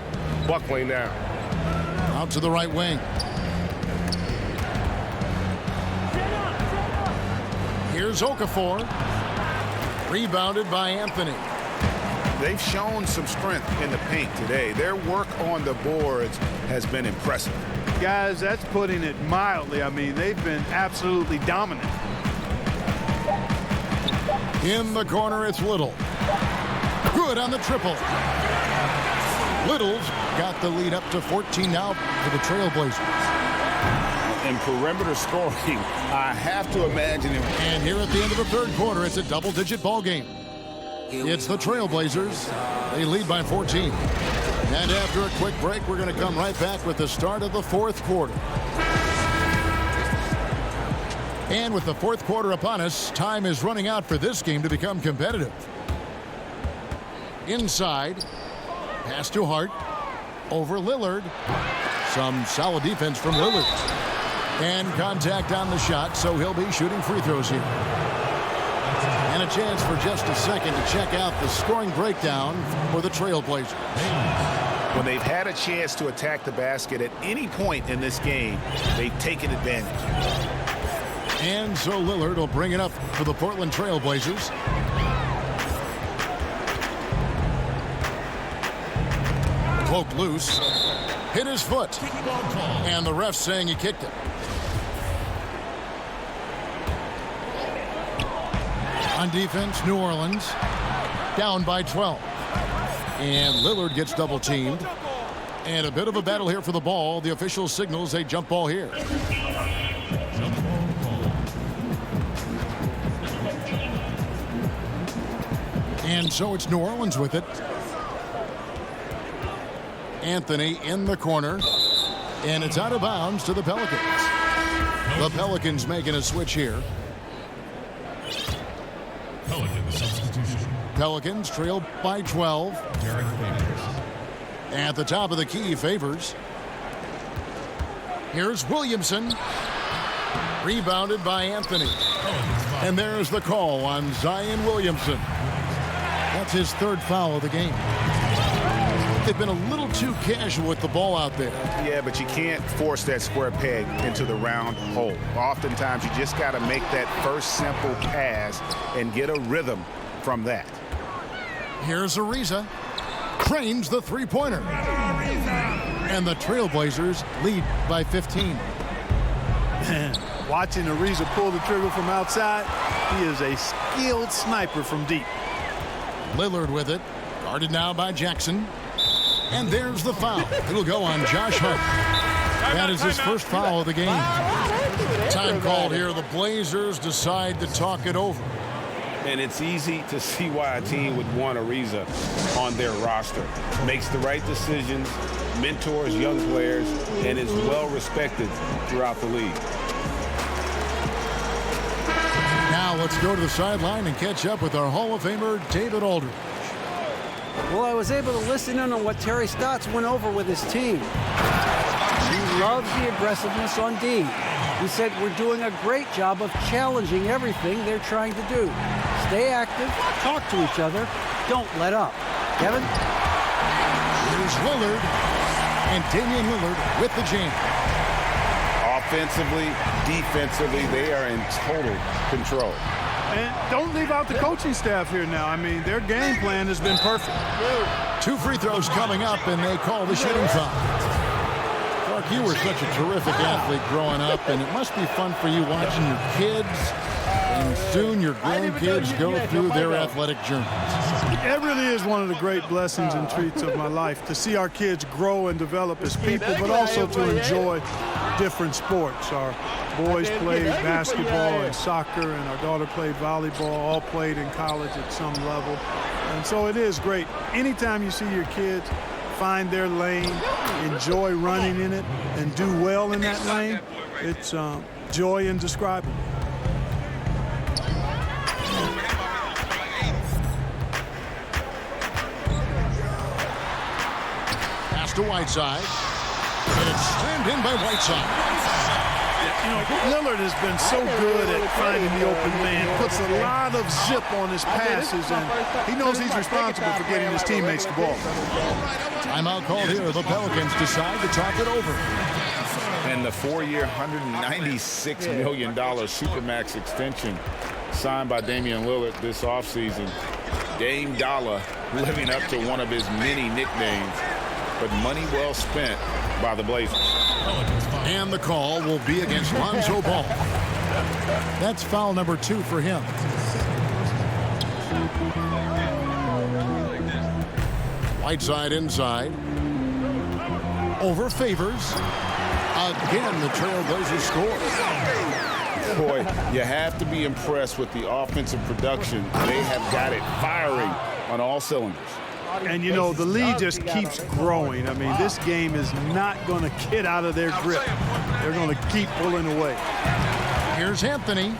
buckling now. Out to the right wing. Here's Okafor. Rebounded by Anthony. They've shown some strength in the paint today. Their work on the boards has been impressive. Guys, that's putting it mildly. I mean, they've been absolutely dominant. In the corner, it's Little. Good on the triple. Little's got the lead up to 14 now for the Trailblazers. In perimeter scoring, I have to imagine him. And here at the end of the third quarter, it's a double-digit ball game. It's the Trailblazers. They lead by 14. And after a quick break, we're going to come right back with the start of the fourth quarter. And with the fourth quarter upon us, time is running out for this game to become competitive. Inside, pass to Hart, over Lillard. Some solid defense from Lillard. And contact on the shot, so he'll be shooting free throws here. And a chance for just a second to check out the scoring breakdown for the Trailblazers. When they've had a chance to attack the basket at any point in this game, they've taken advantage. And so Lillard will bring it up for the Portland Trailblazers. Poked loose, hit his foot, and the ref saying he kicked it. On defense, New Orleans down by 12. And Lillard gets double teamed. And a bit of a battle here for the ball. The official signals a jump ball here. And so it's New Orleans with it. Anthony in the corner. And it's out of bounds to the Pelicans. The Pelicans making a switch here. Pelicans trail by 12. At the top of the key, Favors. Here's Williamson. Rebounded by Anthony. And there's the call on Zion Williamson. That's his third foul of the game. They've been a little too casual with the ball out there. Yeah, but you can't force that square peg into the round hole. Oftentimes, you just got to make that first simple pass and get a rhythm from that. Here's Ariza. Trains the three-pointer. And the Trailblazers lead by 15. Watching Ariza pull the trigger from outside, he is a skilled sniper from deep. Lillard with it. Guarded now by Jackson. And there's the foul. It'll go on Josh Hart. That is his first foul of the game. Time called here. The Blazers decide to talk it over. And it's easy to see why a team would want Ariza on their roster. Makes the right decisions, mentors young players, and is well respected throughout the league. Now let's go to the sideline and catch up with our Hall of Famer, David Aldridge. Well, I was able to listen in on what Terry Stotts went over with his team. He loves the aggressiveness on D. He said we're doing a great job of challenging everything they're trying to do. Stay active, talk to each other, don't let up. Kevin? Here's Lillard, and Damian Lillard with the jam. Offensively, defensively, they are in total control. And don't leave out the coaching staff here now. I mean, their game plan has been perfect. 2 free throws coming up, and they call the shooting foul. Clark, you were such a terrific athlete growing up, and it must be fun for you watching your kids, and soon your grandkids go through their athletic journeys. It really is one of the great blessings and treats of my life to see our kids grow and develop as people, but also to enjoy different sports. Our boys played basketball and soccer, and our daughter played volleyball, all played in college at some level. And so it is great. Anytime you see your kids find their lane, enjoy running in it, and do well in that lane, it's joy indescribable. Pass to Whiteside. And it's slammed in by Whiteside. You know, Lillard has been so good at finding the open man, puts a lot of zip on his passes, and he knows he's responsible for getting his teammates the ball. Timeout called here. The Pelicans decide to talk it over. And the 4-year, $196 million Supermax extension signed by Damian Lillard this offseason. Dame Dollar living up to one of his many nicknames, but money well spent by the Blazers. And the call will be against Lonzo Ball. That's foul number 2 for him. Whiteside inside. Over Favors. Again, the Trailblazers score. Boy, you have to be impressed with the offensive production. They have got it firing on all cylinders. And, you know, the lead just keeps growing. I mean, this game is not going to get out of their grip. They're going to keep pulling away. Here's Anthony.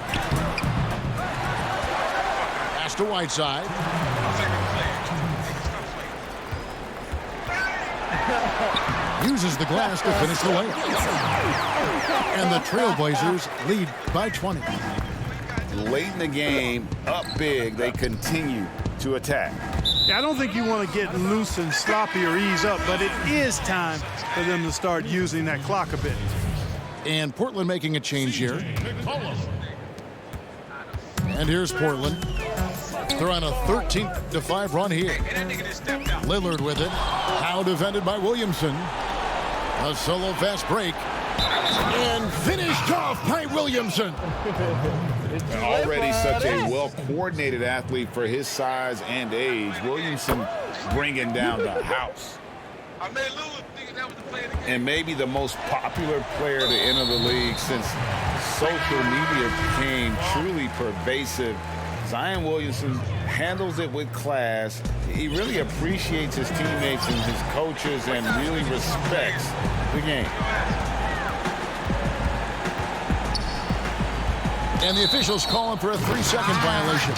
Pass to Whiteside. Uses the glass to finish the layup. And the Trailblazers lead by 20. Late in the game, up big, they continue to attack. Yeah, I don't think you want to get loose and sloppy or ease up, but it is time for them to start using that clock a bit. And Portland making a change here. And here's Portland. They're on a 13-5 run here. Lillard with it. Now defended by Williamson. A solo fast break. And finished off by Williamson. Already such a well-coordinated athlete for his size and age. Williamson bringing down the house. And maybe the most popular player to enter the league since social media became truly pervasive. Zion Williamson handles it with class. He really appreciates his teammates and his coaches and really respects the game. And the officials calling for a 3-second violation.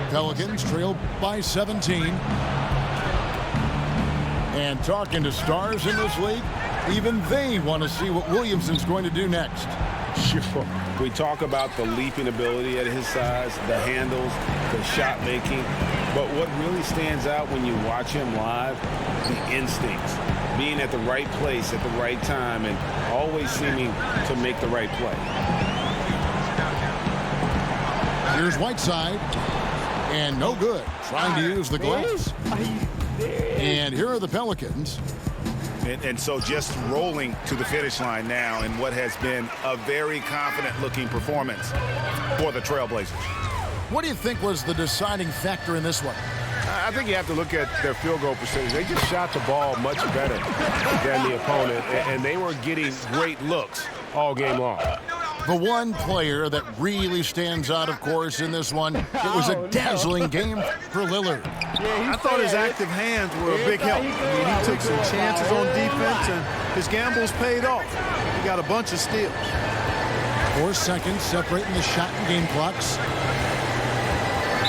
Pelicans trail by 17. And talking to stars in this league, even they want to see what Williamson's going to do next. Sure. We talk about the leaping ability at his size, the handles, the shot making. But what really stands out when you watch him live, the instincts. Being at the right place at the right time and always seeming to make the right play. Here's Whiteside. And no good. Trying to use the glass. And here are the Pelicans. And so just rolling to the finish line now in what has been a very confident-looking performance for the Trailblazers. What do you think was the deciding factor in this one? I think you have to look at their field goal percentage. They just shot the ball much better than the opponent, and they were getting great looks all game long. The one player that really stands out, of course, in this one, it was a dazzling game for Lillard. I thought his active hands were a big help. I mean, he took some chances on defense, and his gambles paid off. He got a bunch of steals. 4 seconds separating the shot and game clocks.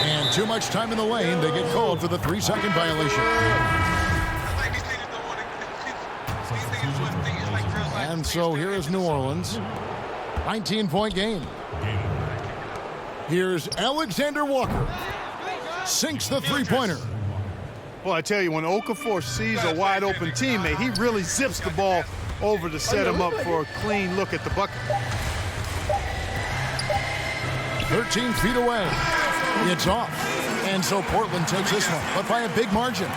And too much time in the lane. They get called for the 3-second violation. And so here is New Orleans. 19-point game. Here's Alexander Walker. Sinks the three-pointer. Well, I tell you, when Okafor sees a wide-open teammate, he really zips the ball over to set him up for a clean look at the bucket. 13 feet away. It's off. And so Portland takes this one, but by a big margin.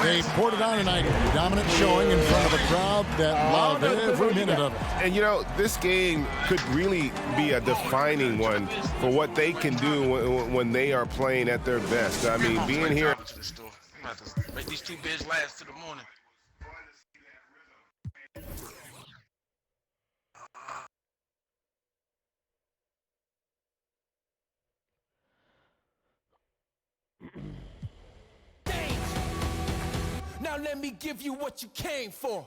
They poured it on tonight. Dominant showing in front of a crowd that loved every minute of it. And, you know, this game could really be a defining one for what they can do when they are playing at their best. I mean, being here. Make these 2 bids last to the morning. Now let me give you what you came for.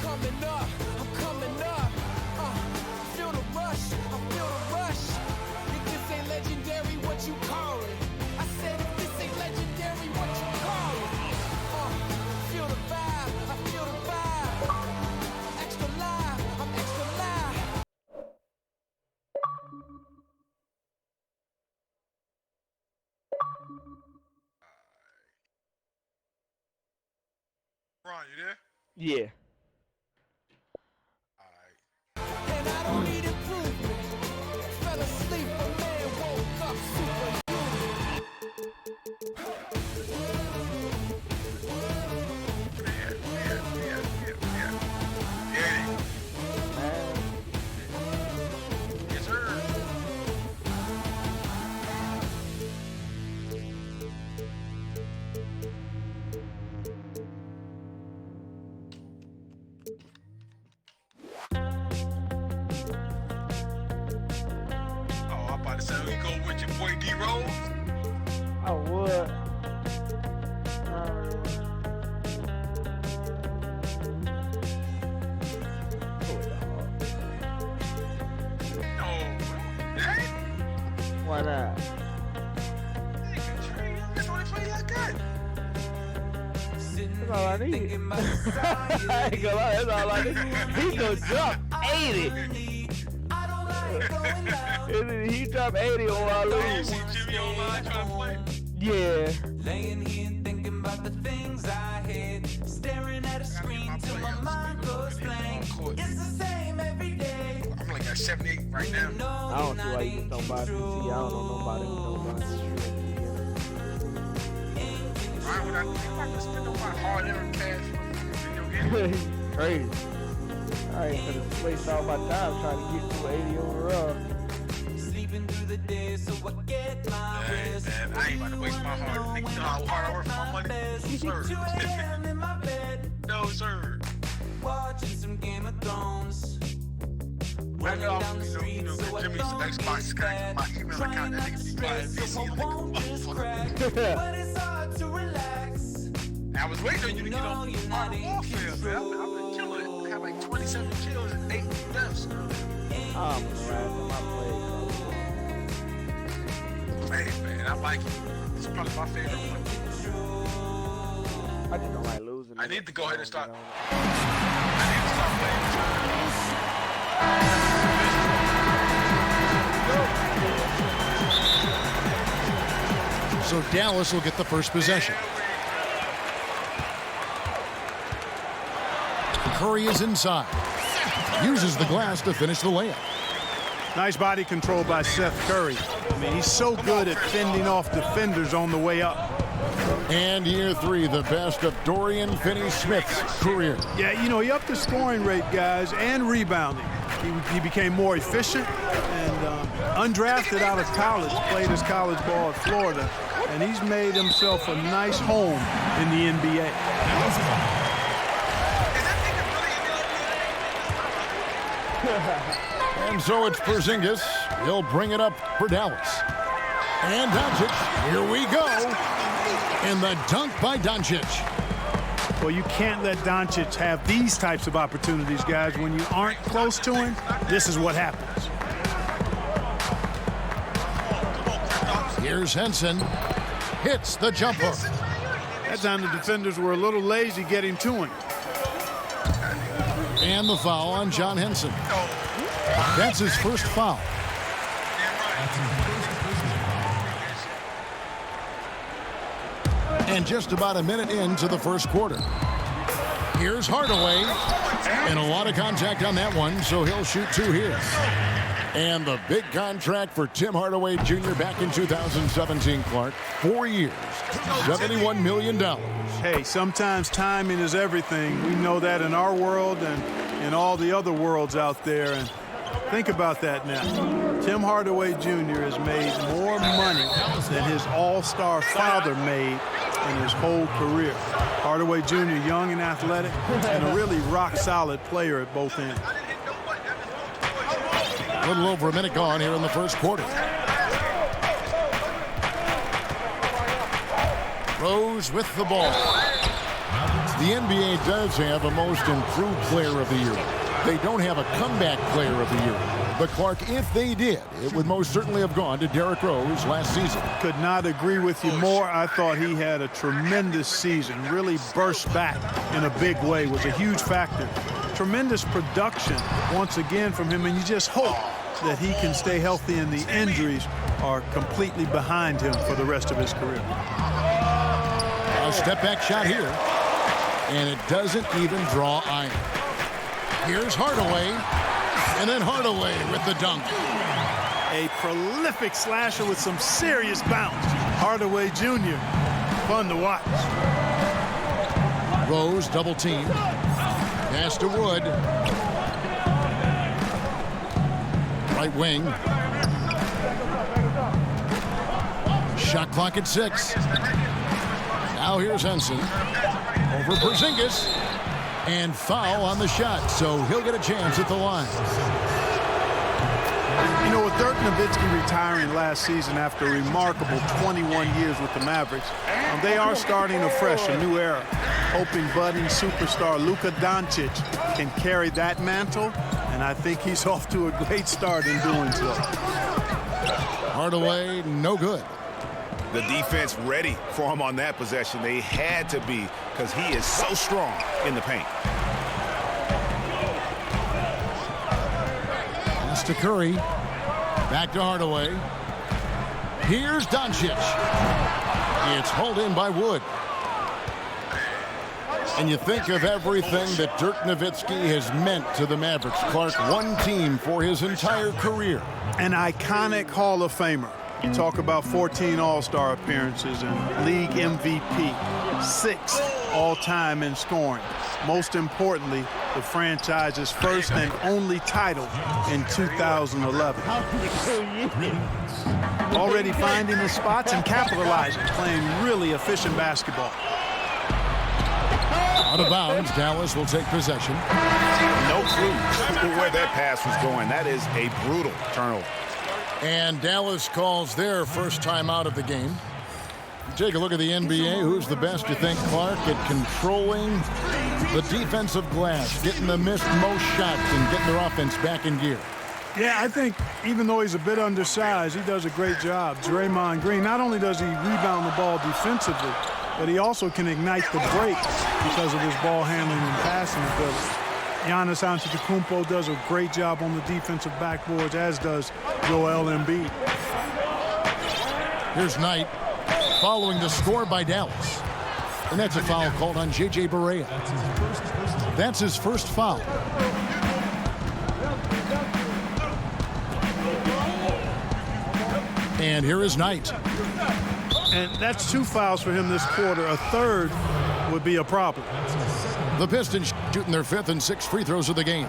Coming up, I'm coming up. Feel the rush, I feel the rush. If this ain't legendary, what you call it? I said if this ain't legendary, what you call it? Feel the vibe, I feel the vibe. Extra live, I'm extra live. Ron, you there? Yeah. about to say, you go with your boy D Rose. I would. Why not? That's the only play I got. That's all I need. I ain't gonna lie, that's all I need. He gonna drop 80. He dropped 80 on our league. Jimmy online trying to play. Yeah. Laying here thinking about the things I had, staring at a screen till my mind goes blank. It's the same every day. I'm like at 78 right now. I don't see why you just don't buy PC. I don't know nobody who don't buy PC. Why would I think I could spend on my hard-earned cash for video games? Crazy. I ain't gonna waste all my time trying to get to 80 overall. Sleeping through the day so I get my rest. Man, I ain't about to waste my hard. Think you know how hard I work for my money? No, sir. in my bed, No, sir. watching some Game of Thrones. Running down the street, so Jimmy's Xbox account, my email account, that nigga be buying PC like a motherfucker. But it's hard to relax. I was waiting on you to get on Modern Warfare, man. I've been killing it. I had like 27 kills and 8 deaths. I'm last time I played. Man, I like it. It's probably my favorite one. I just don't like losing. I need to go ahead and start. I need to start playing. So Dallas will get the first possession. Curry is inside. Uses the glass to finish the layup. Nice body control by Seth Curry. I mean, he's so good at fending off defenders on the way up. And year 3, the best of Dorian Finney-Smith's career. Yeah, you know, he upped his scoring rate, guys, and rebounding. He became more efficient and undrafted out of college, played his college ball at Florida, and he's made himself a nice home in the NBA. And so it's Porzingis. He'll bring it up for Dallas. And Doncic, here we go. And the dunk by Doncic. Well, you can't let Doncic have these types of opportunities, guys. When you aren't close to him, this is what happens. Here's Henson. Hits the jumper. That time the defenders were a little lazy getting to him. And the foul on John Henson. That's his first foul. And just about a minute into the first quarter. Here's Hardaway. And a lot of contact on that one, so he'll shoot 2 here. And the big contract for Tim Hardaway Jr. back in 2017, Clark. 4 years, $71 million. Hey, sometimes timing is everything. We know that in our world and in all the other worlds out there. And think about that now. Tim Hardaway Jr. has made more money than his all-star father made in his whole career. Hardaway Jr., young and athletic, and a really rock-solid player at both ends. A little over a minute gone here in the first quarter. Rose with the ball. The NBA does have a most improved player of the year. They don't have a comeback player of the year. But Clark, if they did, it would most certainly have gone to Derrick Rose last season. Could not agree with you more. I thought he had a tremendous season, really burst back in a big way, was a huge factor. Tremendous production once again from him, and you just hope that he can stay healthy and the injuries are completely behind him for the rest of his career. A step back shot here, and it doesn't even draw iron. Here's Hardaway, and then Hardaway with the dunk. A prolific slasher with some serious bounce. Hardaway Jr., fun to watch. Rose double team. Pass to Wood. Right wing. Shot clock at 6. Now here's Henson. Over Porzingis. And foul on the shot, so he'll get a chance at the line. You know, with Dirk Nowitzki retiring last season after a remarkable 21 years with the Mavericks, they are starting afresh, a new era, hoping budding superstar Luka Doncic can carry that mantle, and I think he's off to a great start in doing so. Hardaway, no good. The defense ready for him on that possession. They had to be, because he is so strong in the paint. Pass to Curry. Back to Hardaway. Here's Doncic. It's hauled in by Wood. And you think of everything that Dirk Nowitzki has meant to the Mavericks. Clark, one team for his entire career. An iconic Hall of Famer. You talk about 14 All-Star appearances and league MVP, 6 all-time in scoring. Most importantly, the franchise's first and only title in 2011. Already finding the spots and capitalizing, playing really efficient basketball. Out of bounds, Dallas will take possession. No clue where that pass was going. That is a brutal turnover. And Dallas calls their first time out of the game. Take a look at the NBA. Who's the best, you think, Clark, at controlling the defensive glass, getting the missed most shots, and getting their offense back in gear? Yeah, I think even though he's a bit undersized, he does a great job. Draymond Green, not only does he rebound the ball defensively, but he also can ignite the break because of his ball handling and passing ability. Giannis Antetokounmpo does a great job on the defensive backboards, as does Joel Embiid. Here's Knight following the score by Dallas. And that's a foul called on J.J. Barea. That's his first foul. And here is Knight. And that's 2 fouls for him this quarter. A third would be a problem. The Pistons shooting their 5th and 6th free throws of the game.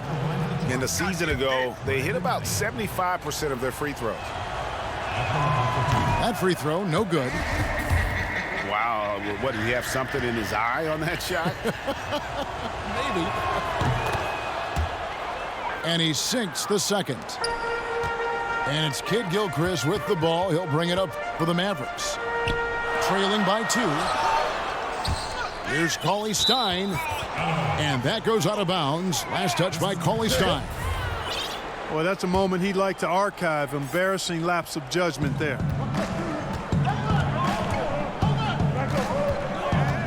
And a season ago, they hit about 75% of their free throws. That free throw, no good. Wow, what, did he have something in his eye on that shot? Maybe. And he sinks the second. And it's Kid Gilchrist with the ball. He'll bring it up for the Mavericks. Trailing by 2. Here's Cauley Stein. And that goes out of bounds. Last touch by Cauley Stein. Well, that's a moment he'd like to archive. Embarrassing lapse of judgment there.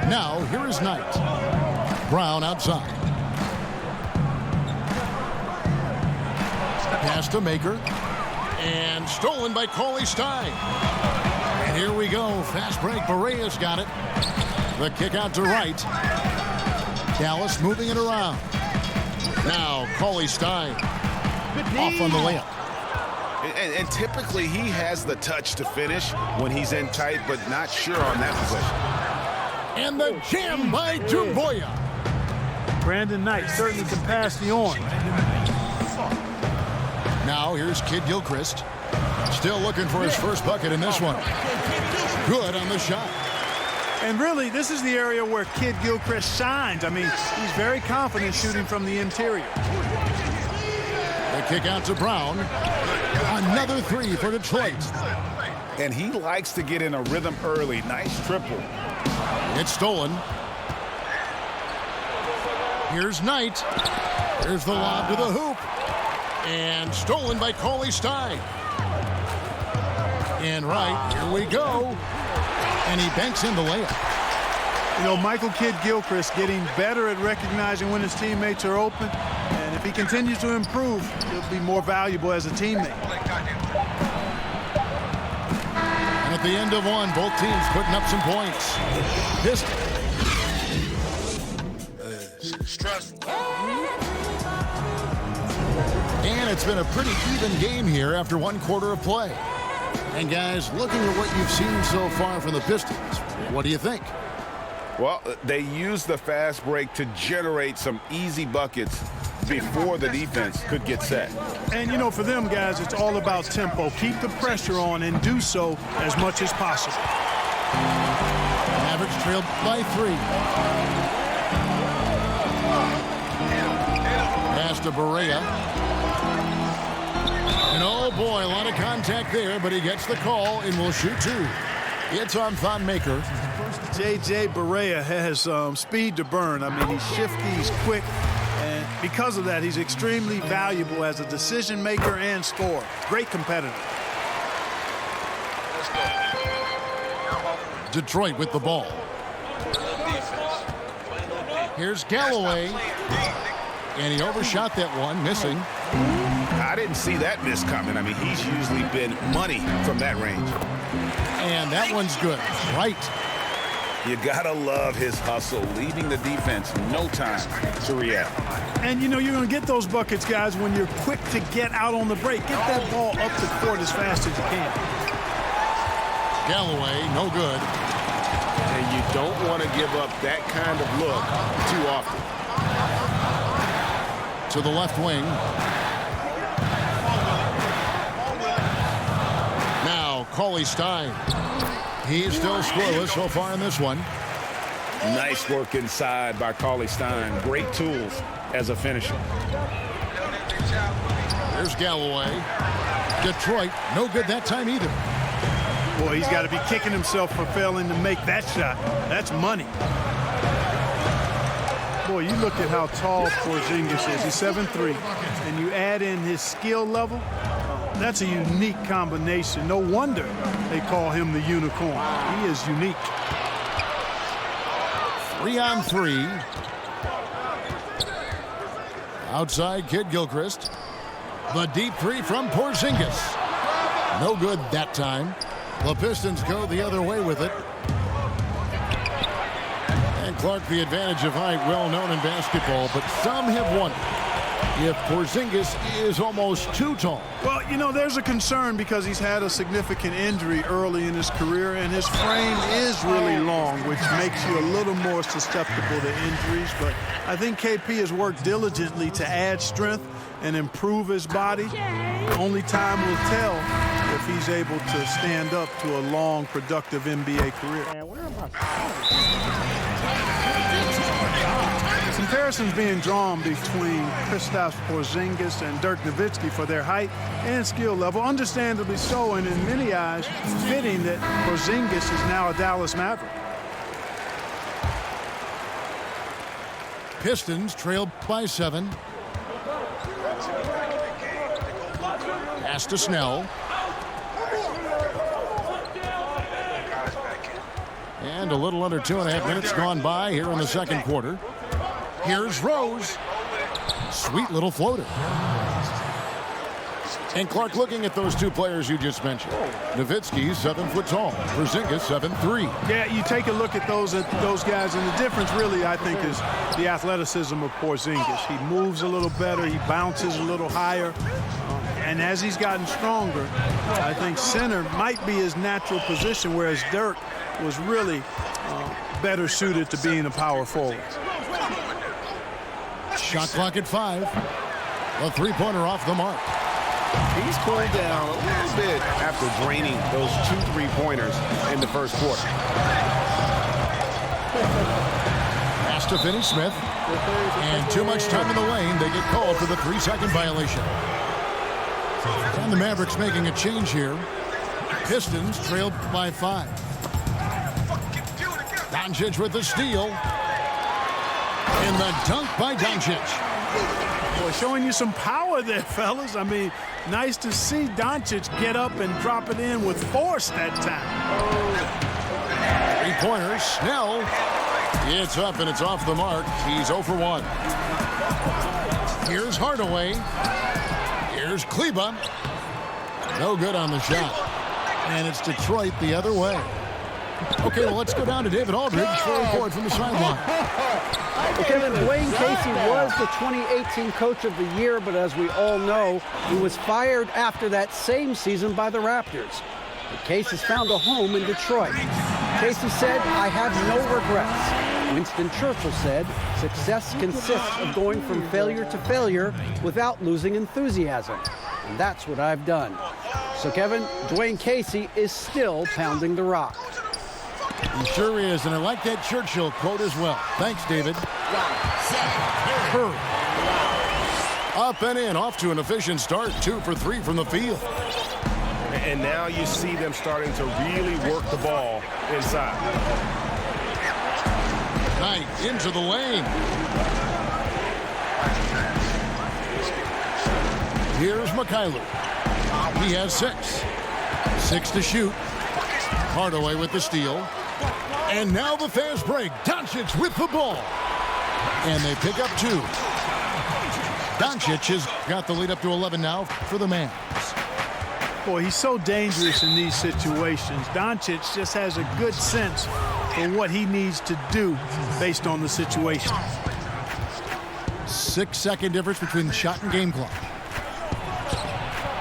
Now, here is Knight. Brown outside. Pass to Maker. And stolen by Cauley Stein. And here we go. Fast break. Barea's got it. The kick out to right. Dallas moving it around. Now, Cauley Stein. Off on the layup. And typically he has the touch to finish when he's in tight, but not sure on that possession. And the jam by Duboya. Brandon Knight certainly can pass the orange. Now here's Kid Gilchrist. Still looking for his first bucket in this one. Good on the shot. And really, this is the area where Kid Gilchrist shines. I mean, he's very confident shooting from the interior. The kick out to Brown. Another 3 for Detroit. And he likes to get in a rhythm early. Nice triple. It's stolen. Here's Knight. Here's the lob to the hoop. And stolen by Cauley Stein. And right, here we go. And he banks in the layup. You know, Michael Kidd Gilchrist getting better at recognizing when his teammates are open. And if he continues to improve, he'll be more valuable as a teammate. And at the end of one, both teams putting up some points. And it's been a pretty even game here after 1 quarter of play. And guys, looking at what you've seen so far from the Pistons, what do you think? Well, they used the fast break to generate some easy buckets before the defense could get set. And, you know, for them guys, it's all about tempo. Keep the pressure on and do so as much as possible. Mavericks trailed by 3. Pass to Barea. And oh boy, a lot of contact there, but he gets the call and will shoot 2. It's on Thon Maker. J.J. Barea has speed to burn. I mean, he's shifty, he's quick, and because of that, he's extremely valuable as a decision maker and scorer. Great competitor. Detroit with the ball. Here's Galloway, and he overshot that one, missing. I didn't see that miss coming. I mean, he's usually been money from that range. And that one's good. Right. You gotta love his hustle, leaving the defense no time to react. And you know you're going to get those buckets, guys, when you're quick to get out on the break. Get that ball up the court as fast as you can. Galloway, no good. And you don't want to give up that kind of look too often. To the left wing. Now, Cauley Stein. He's still scoreless so far in this one. Nice work inside by Cauley Stein. Great tools as a finisher. There's Galloway. Detroit, no good that time either. Boy, he's got to be kicking himself for failing to make that shot. That's money. Boy, you look at how tall Porzingis is. He's 7'3", and you add in his skill level. That's a unique combination. No wonder they call him the unicorn. He is unique. 3-on-3. Outside Kid Gilchrist. The deep 3 from Porzingis. No good that time. The Pistons go the other way with it. And Clark, the advantage of height, well known in basketball, but some have wondered if Porzingis is almost too tall. Well, you know, there's a concern because he's had a significant injury early in his career, and his frame is really long, which makes you a little more susceptible to injuries. But I think KP has worked diligently to add strength and improve his body. Only time will tell if he's able to stand up to a long, productive NBA career. Comparisons being drawn between Kristaps Porzingis and Dirk Nowitzki for their height and skill level, understandably so, and in many eyes, fitting that Porzingis is now a Dallas Maverick. Pistons trail by 7. Pass to Snell. And a little under 2.5 minutes gone by here in the second quarter. Here's Rose. Sweet little floater. And Clark, looking at those two players you just mentioned. Nowitzki, 7 foot tall. Porzingis, 7'3". Yeah, you take a look at those guys, and the difference really, I think, is the athleticism of Porzingis. He moves a little better. He bounces a little higher. And as he's gotten stronger, I think center might be his natural position, whereas Dirk was really better suited to being a power forward. Shot clock at 5. A three-pointer off the mark. He's cooled down a little bit after draining those 2 3-pointers in the first quarter. Pass to Finney-Smith. And too much time in the lane. They get called for the 3-second violation. And the Mavericks making a change here. Pistons trailed by 5. Doncic with the steal. And the dunk by Doncic. Boy, showing you some power there, fellas. I mean, nice to see Doncic get up and drop it in with force that time. 3-pointer, Snell. It's up and it's off the mark. He's 0 for 1. Here's Hardaway. Here's Kleba. No good on the shot. And it's Detroit the other way. Okay, well, let's go down to David Aldridge for a report from the sideline. Well, Kevin, Dwayne Casey was the 2018 Coach of the Year, but as we all know, he was fired after that same season by the Raptors. But Casey has found a home in Detroit. Casey said, "I have no regrets." Winston Churchill said, "Success consists of going from failure to failure without losing enthusiasm." And that's what I've done. So, Kevin, Dwayne Casey is still pounding the rock. He sure is, and I like that Churchill quote as well. Thanks, David. Curry. Up and in, off to an efficient start. 2 for 3 from the field. And now you see them starting to really work the ball inside. Knight into the lane. Here's Mikhailuk. He has 6. 6 to shoot. Hardaway with the steal. And now the fast break. Doncic with the ball. And they pick up 2. Doncic has got the lead up to 11 now for the Mavs. Boy, he's so dangerous in these situations. Doncic just has a good sense for what he needs to do based on the situation. 6-second difference between shot and game clock.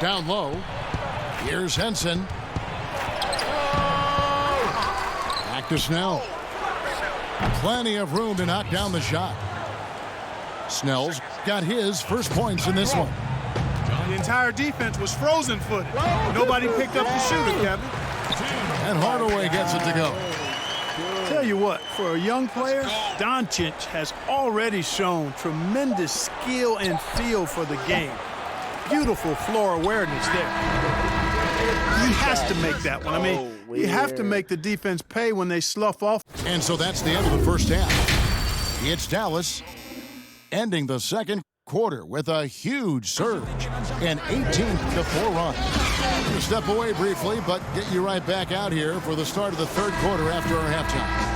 Down low. Here's Henson. Back to Snell. Plenty of room to knock down the shot. Snell's got his first points in this one. The entire defense was frozen-footed. Nobody picked up the shooter, Kevin. And Hardaway gets it to go. Tell you what, for a young player, Doncic has already shown tremendous skill and feel for the game. Beautiful floor awareness there. He has to make that one. I mean, you have to make the defense pay when they slough off. And so that's the end of the first half. It's Dallas ending the second quarter with a huge surge, an 18-4 run. We'll step away briefly, but get you right back out here for the start of the third quarter after our halftime.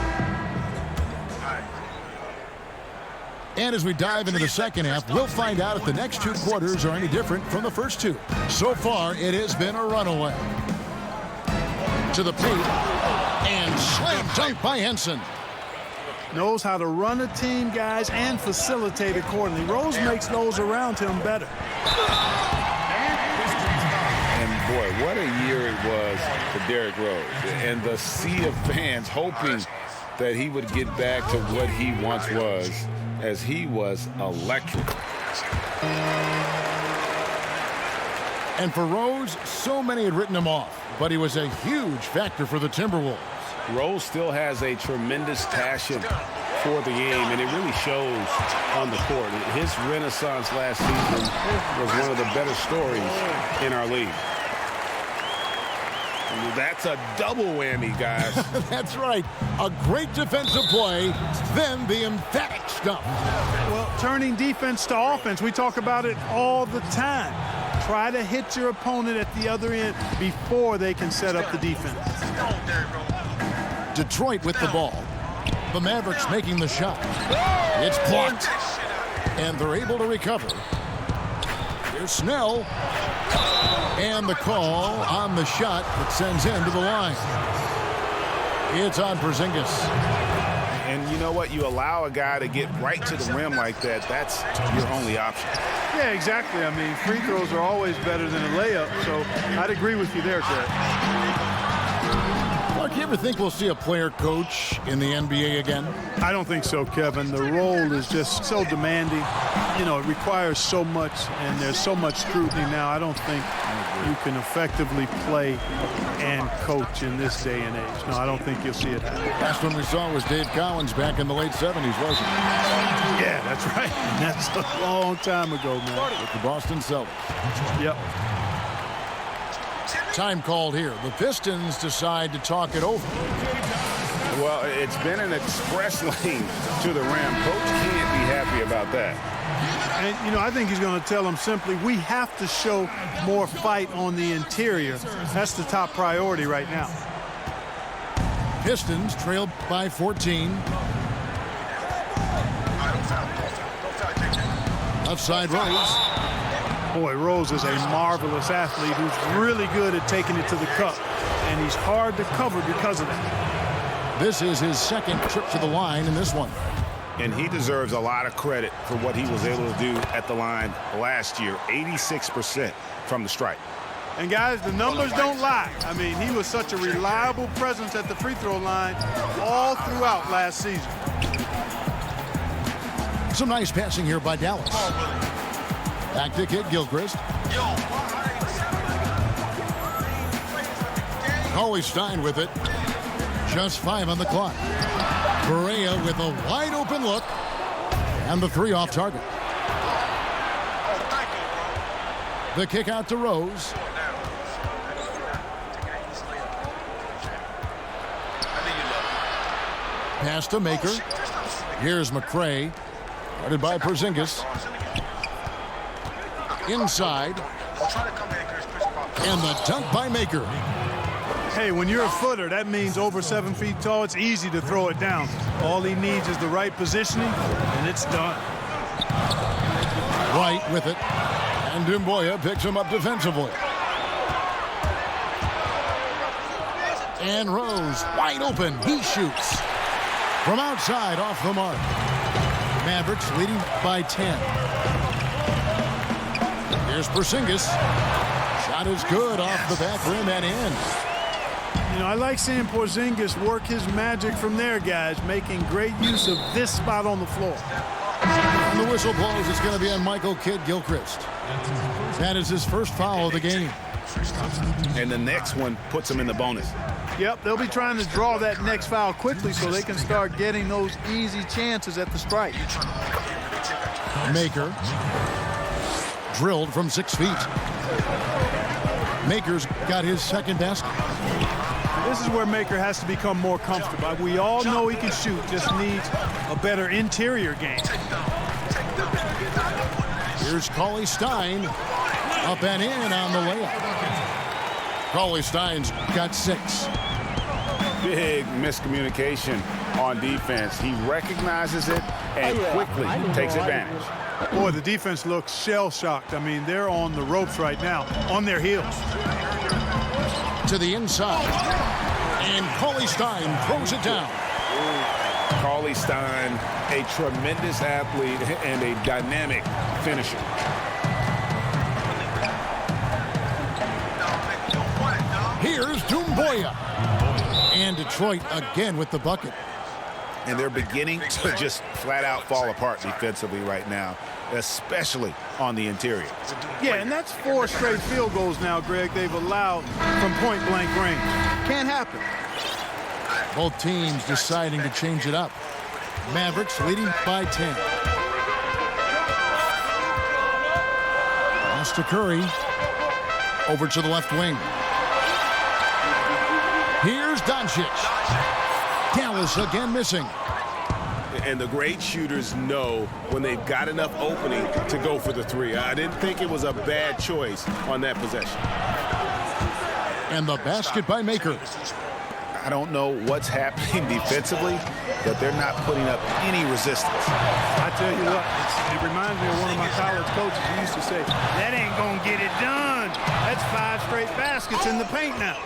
And as we dive into the second half, we'll find out if the next 2 quarters are any different from the first 2. So far, it has been a runaway. To the paint, and slam dunk by Henson. Knows how to run a team, guys, and facilitate accordingly. Rose makes those around him better. And boy, what a year it was for Derrick Rose. And the sea of fans hoping that he would get back to what he once was, as he was electric. And for Rose, so many had written him off, but he was a huge factor for the Timberwolves. Rose still has a tremendous passion for the game, and it really shows on the court. His renaissance last season was one of the better stories in our league. That's a double whammy, guys. That's right. A great defensive play, then the emphatic stuff. Well, turning defense to offense, we talk about it all the time. Try to hit your opponent at the other end before they can set up the defense. Detroit with the ball. The Mavericks making the shot. It's blocked. And they're able to recover. Here's Snell. And the call on the shot that sends him to the line. It's on Porzingis. And you know what? You allow a guy to get right to the rim like that. That's your only option. Yeah, exactly. I mean, free throws are always better than a layup, so I'd agree with you there, Craig. Mark, you ever think we'll see a player coach in the NBA again? I don't think so, Kevin. The role is just so demanding. You know, it requires so much, and there's so much scrutiny now. I don't think you can effectively play and coach in this day and age. No, I don't think you'll see it happen. Last one we saw was Dave Collins back in the late 70s, wasn't it? Yeah, that's right. That's a long time ago, man. With the Boston Celtics. Yep. Time called here. The Pistons decide to talk it over. Well, it's been an express lane to the rim. Coach can't be happy about that. And, you know, I think he's going to tell them simply, we have to show more fight on the interior. That's the top priority right now. Pistons trailed by 14. Left side Rose. Boy, Rose is a marvelous athlete who's really good at taking it to the cup. And he's hard to cover because of that. This is his second trip to the line in this one. And he deserves a lot of credit for what he was able to do at the line last year. 86% from the stripe. And guys, the numbers don't lie. I mean, he was such a reliable presence at the free throw line all throughout last season. Some nice passing here by Dallas. Back to Kid Gilchrist. Always Stein with it. Just 5 on the clock. Correa with a wide open look. And the 3 off target. The kick out to Rose. Pass to Maker. Here's McCray. Guarded by Porzingis. Inside. And the dunk by Maker. Hey, when you're a footer, that means over 7 feet tall, it's easy to throw it down. All he needs is the right positioning, and it's done. Right with it. And Dumboya picks him up defensively. And Rose, wide open. He shoots. From outside, off the mark. Mavericks leading by 10. Here's Porzingis. Shot is good off the back rim and in. You know, I like seeing Porzingis work his magic from there, guys, making great use of this spot on the floor. And the whistle blows. It's going to be on Michael Kidd-Gilchrist. That is his first foul of the game. And the next one puts him in the bonus. Yep, they'll be trying to draw that next foul quickly so they can start getting those easy chances at the strike. Maker. Drilled from 6 feet. Maker's got his second basket. This is where Maker has to become more comfortable. We all know he can shoot, just needs a better interior game. Here's Cauley Stein. Up and in on the layup. Cauley Stein's got 6. Big miscommunication on defense. He recognizes it and quickly takes advantage. Boy, the defense looks shell-shocked. I mean, they're on the ropes right now, on their heels. To the inside. And Cauley Stein throws it down. Cauley Stein, a tremendous athlete and a dynamic finisher. Here's Dumboya. And Detroit again with the bucket. And they're beginning to just flat out fall apart defensively right now, especially on the interior. Yeah, and that's 4 straight field goals now, Greg, they've allowed from point-blank range. Can't happen. Both teams deciding to change it up. Mavericks leading by 10. Pass to Curry. Over to the left wing. Here's Doncic. Dallas again missing. And the great shooters know when they've got enough opening to go for the 3. I didn't think it was a bad choice on that possession. And the basket by Maker. I don't know what's happening defensively, but they're not putting up any resistance. I tell you what, it reminds me of one of my college coaches who used to say, that ain't gonna get it done. That's 5 straight baskets in the paint now.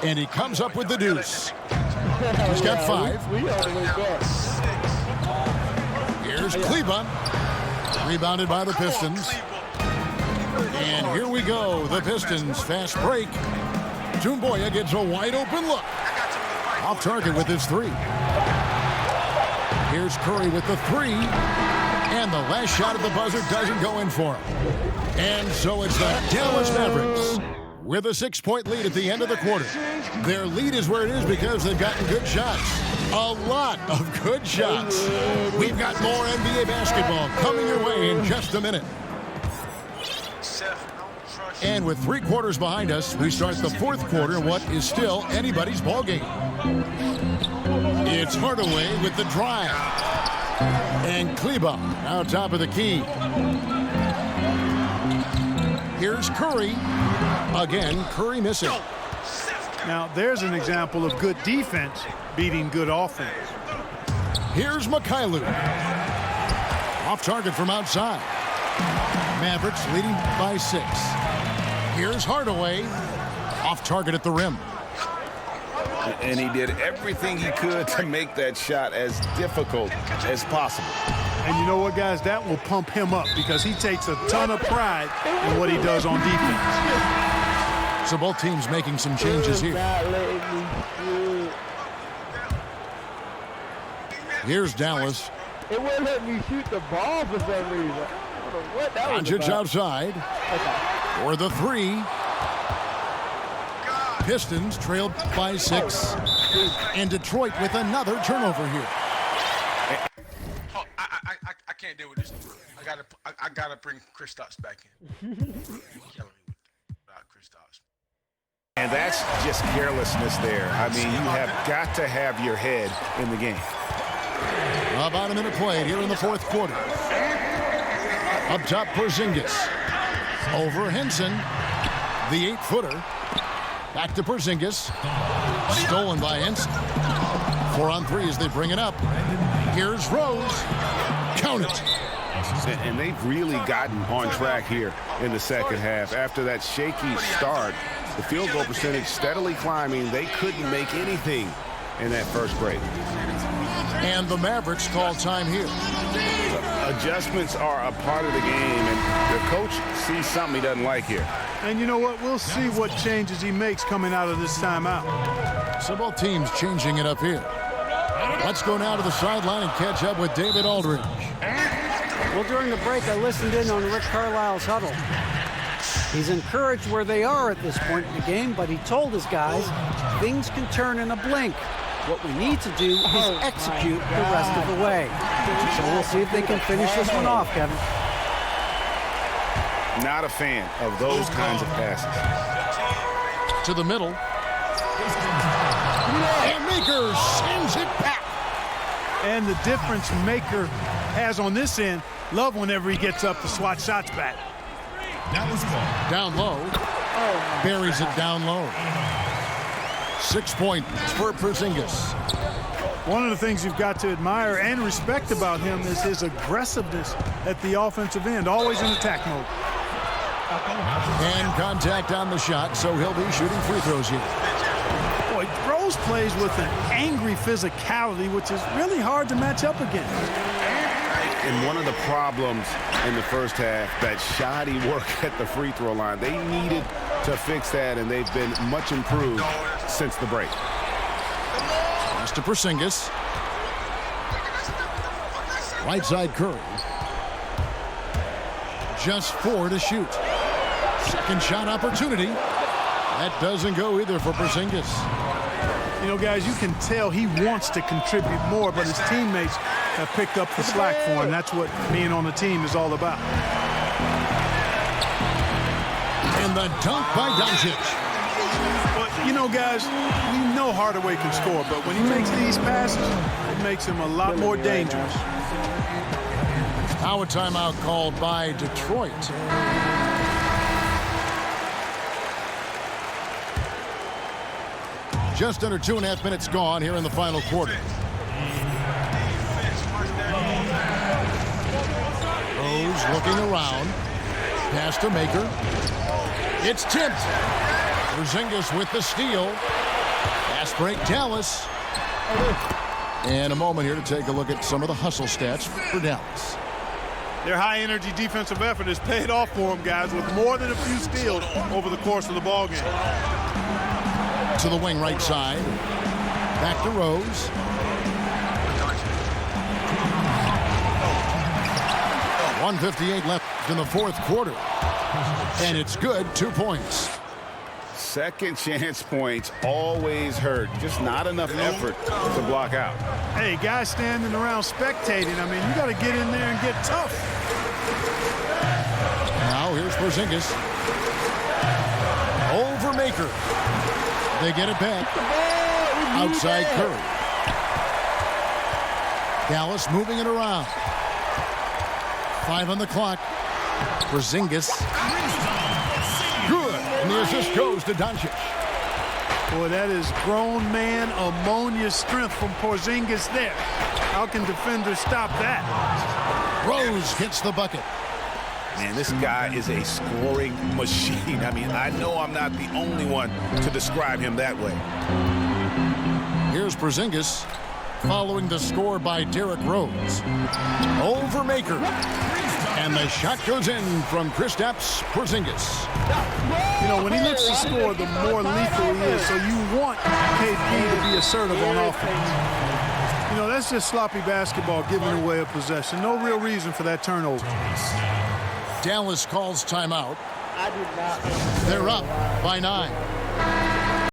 And he comes up with the deuce. He's got 5. Here's Kleba. Rebounded by the Pistons. And here we go. The Pistons fast break. Dumboya gets a wide open look. Off target with his 3. Here's Curry with the 3. And the last shot at the buzzer doesn't go in for him. And so it's the Dallas Mavericks with a 6-point lead at the end of the quarter. Their lead is where it is because they've gotten good shots. A lot of good shots. We've got more NBA basketball coming your way in just a minute. And with 3 quarters behind us, we start the 4th quarter in what is still anybody's ball game. It's Hardaway with the drive. And Kleba now top of the key. Here's Curry. Again, Curry missing. Now, there's an example of good defense beating good offense. Here's Mikhailuk. Off target from outside. Mavericks leading by 6. Here's Hardaway. Off target at the rim. And he did everything he could to make that shot as difficult as possible. And you know what, guys? That will pump him up because he takes a ton of pride in what he does on defense. So both teams making some changes here. Here's Dallas. It wouldn't let me shoot the ball for some reason. I don't know what that was Doncic about. outside. For the 3. Pistons trailed by 6. And Detroit with another turnover here. can't deal with this. I gotta bring Kristaps back in. You're killing me without Kristaps. And that's just carelessness there. I mean, you have got to have your head in the game. About a minute played here in the fourth quarter. Up top, Porzingis. Over Henson. The 8-footer. Back to Porzingis. Stolen by Henson. 4-on-3 as they bring it up. Here's Rose. Count it. And they've really gotten on track here in the second half. After that shaky start, the field goal percentage steadily climbing. They couldn't make anything in that first break. And the Mavericks call time here. Adjustments are a part of the game, and the coach sees something he doesn't like here. And you know what? We'll see what changes he makes coming out of this timeout. So both teams changing it up here. Let's go now to the sideline and catch up with David Aldridge. Well, during the break, I listened in on Rick Carlisle's huddle. He's encouraged where they are at this point in the game, but he told his guys things can turn in a blink. What we need to do is execute the rest of the way. So we'll see if they can finish this one off, Kevin. Not a fan of those kinds of passes. To the middle. And Maker sends it back. And the difference Maker has on this end, love whenever he gets up to swat shots back. Down low. Buries it down low. 6 points for Porzingis. One of the things you've got to admire and respect about him is his aggressiveness at the offensive end, always in attack mode. And contact on the shot, so he'll be shooting free throws here. Boy, Rose plays with an angry physicality, which is really hard to match up against. And one of the problems in the first half, that shoddy work at the free throw line. They needed to fix that, and they've been much improved since the break. Pass to Porzingis. Right side Curry. Just 4 to shoot. Second shot opportunity. That doesn't go either for Porzingis. You know, guys, you can tell he wants to contribute more, but his teammates have picked up the slack for him. That's what being on the team is all about. And the dunk by Doncic. Well, you know, guys, we know Hardaway can score, but when he makes these passes, it makes him a lot more dangerous. Now a timeout called by Detroit. Just under 2.5 minutes gone here in the final quarter. Rose looking around. Pass to Maker. It's tipped. Porzingis with the steal. Fast break, Dallas. And a moment here to take a look at some of the hustle stats for Dallas. Their high-energy defensive effort has paid off for them, guys, with more than a few steals over the course of the ballgame. To the wing right side. Back to Rose. .158 left in the fourth quarter. And it's good, 2 points. Second chance points always hurt. Just not enough effort to block out. Hey, guys standing around spectating, I mean, you got to get in there and get tough. Now here's Porzingis. Over Maker. They get it back. Outside Curry. Dallas moving it around. 5 on the clock. Porzingis. Good. And the assist goes to Doncic. Boy, that is grown man ammonia strength from Porzingis there. How can defenders stop that? Rose hits the bucket. Man, this guy is a scoring machine. I mean, I know I'm not the only one to describe him that way. Here's Porzingis following the score by Derrick Rose. Over Maker. And the shot goes in from Kristaps Porzingis. You know, when he looks to score, the more lethal he is. So you want KP to be assertive on offense. You know, that's just sloppy basketball, giving away a possession. No real reason for that turnover. Dallas calls timeout. They're up by 9.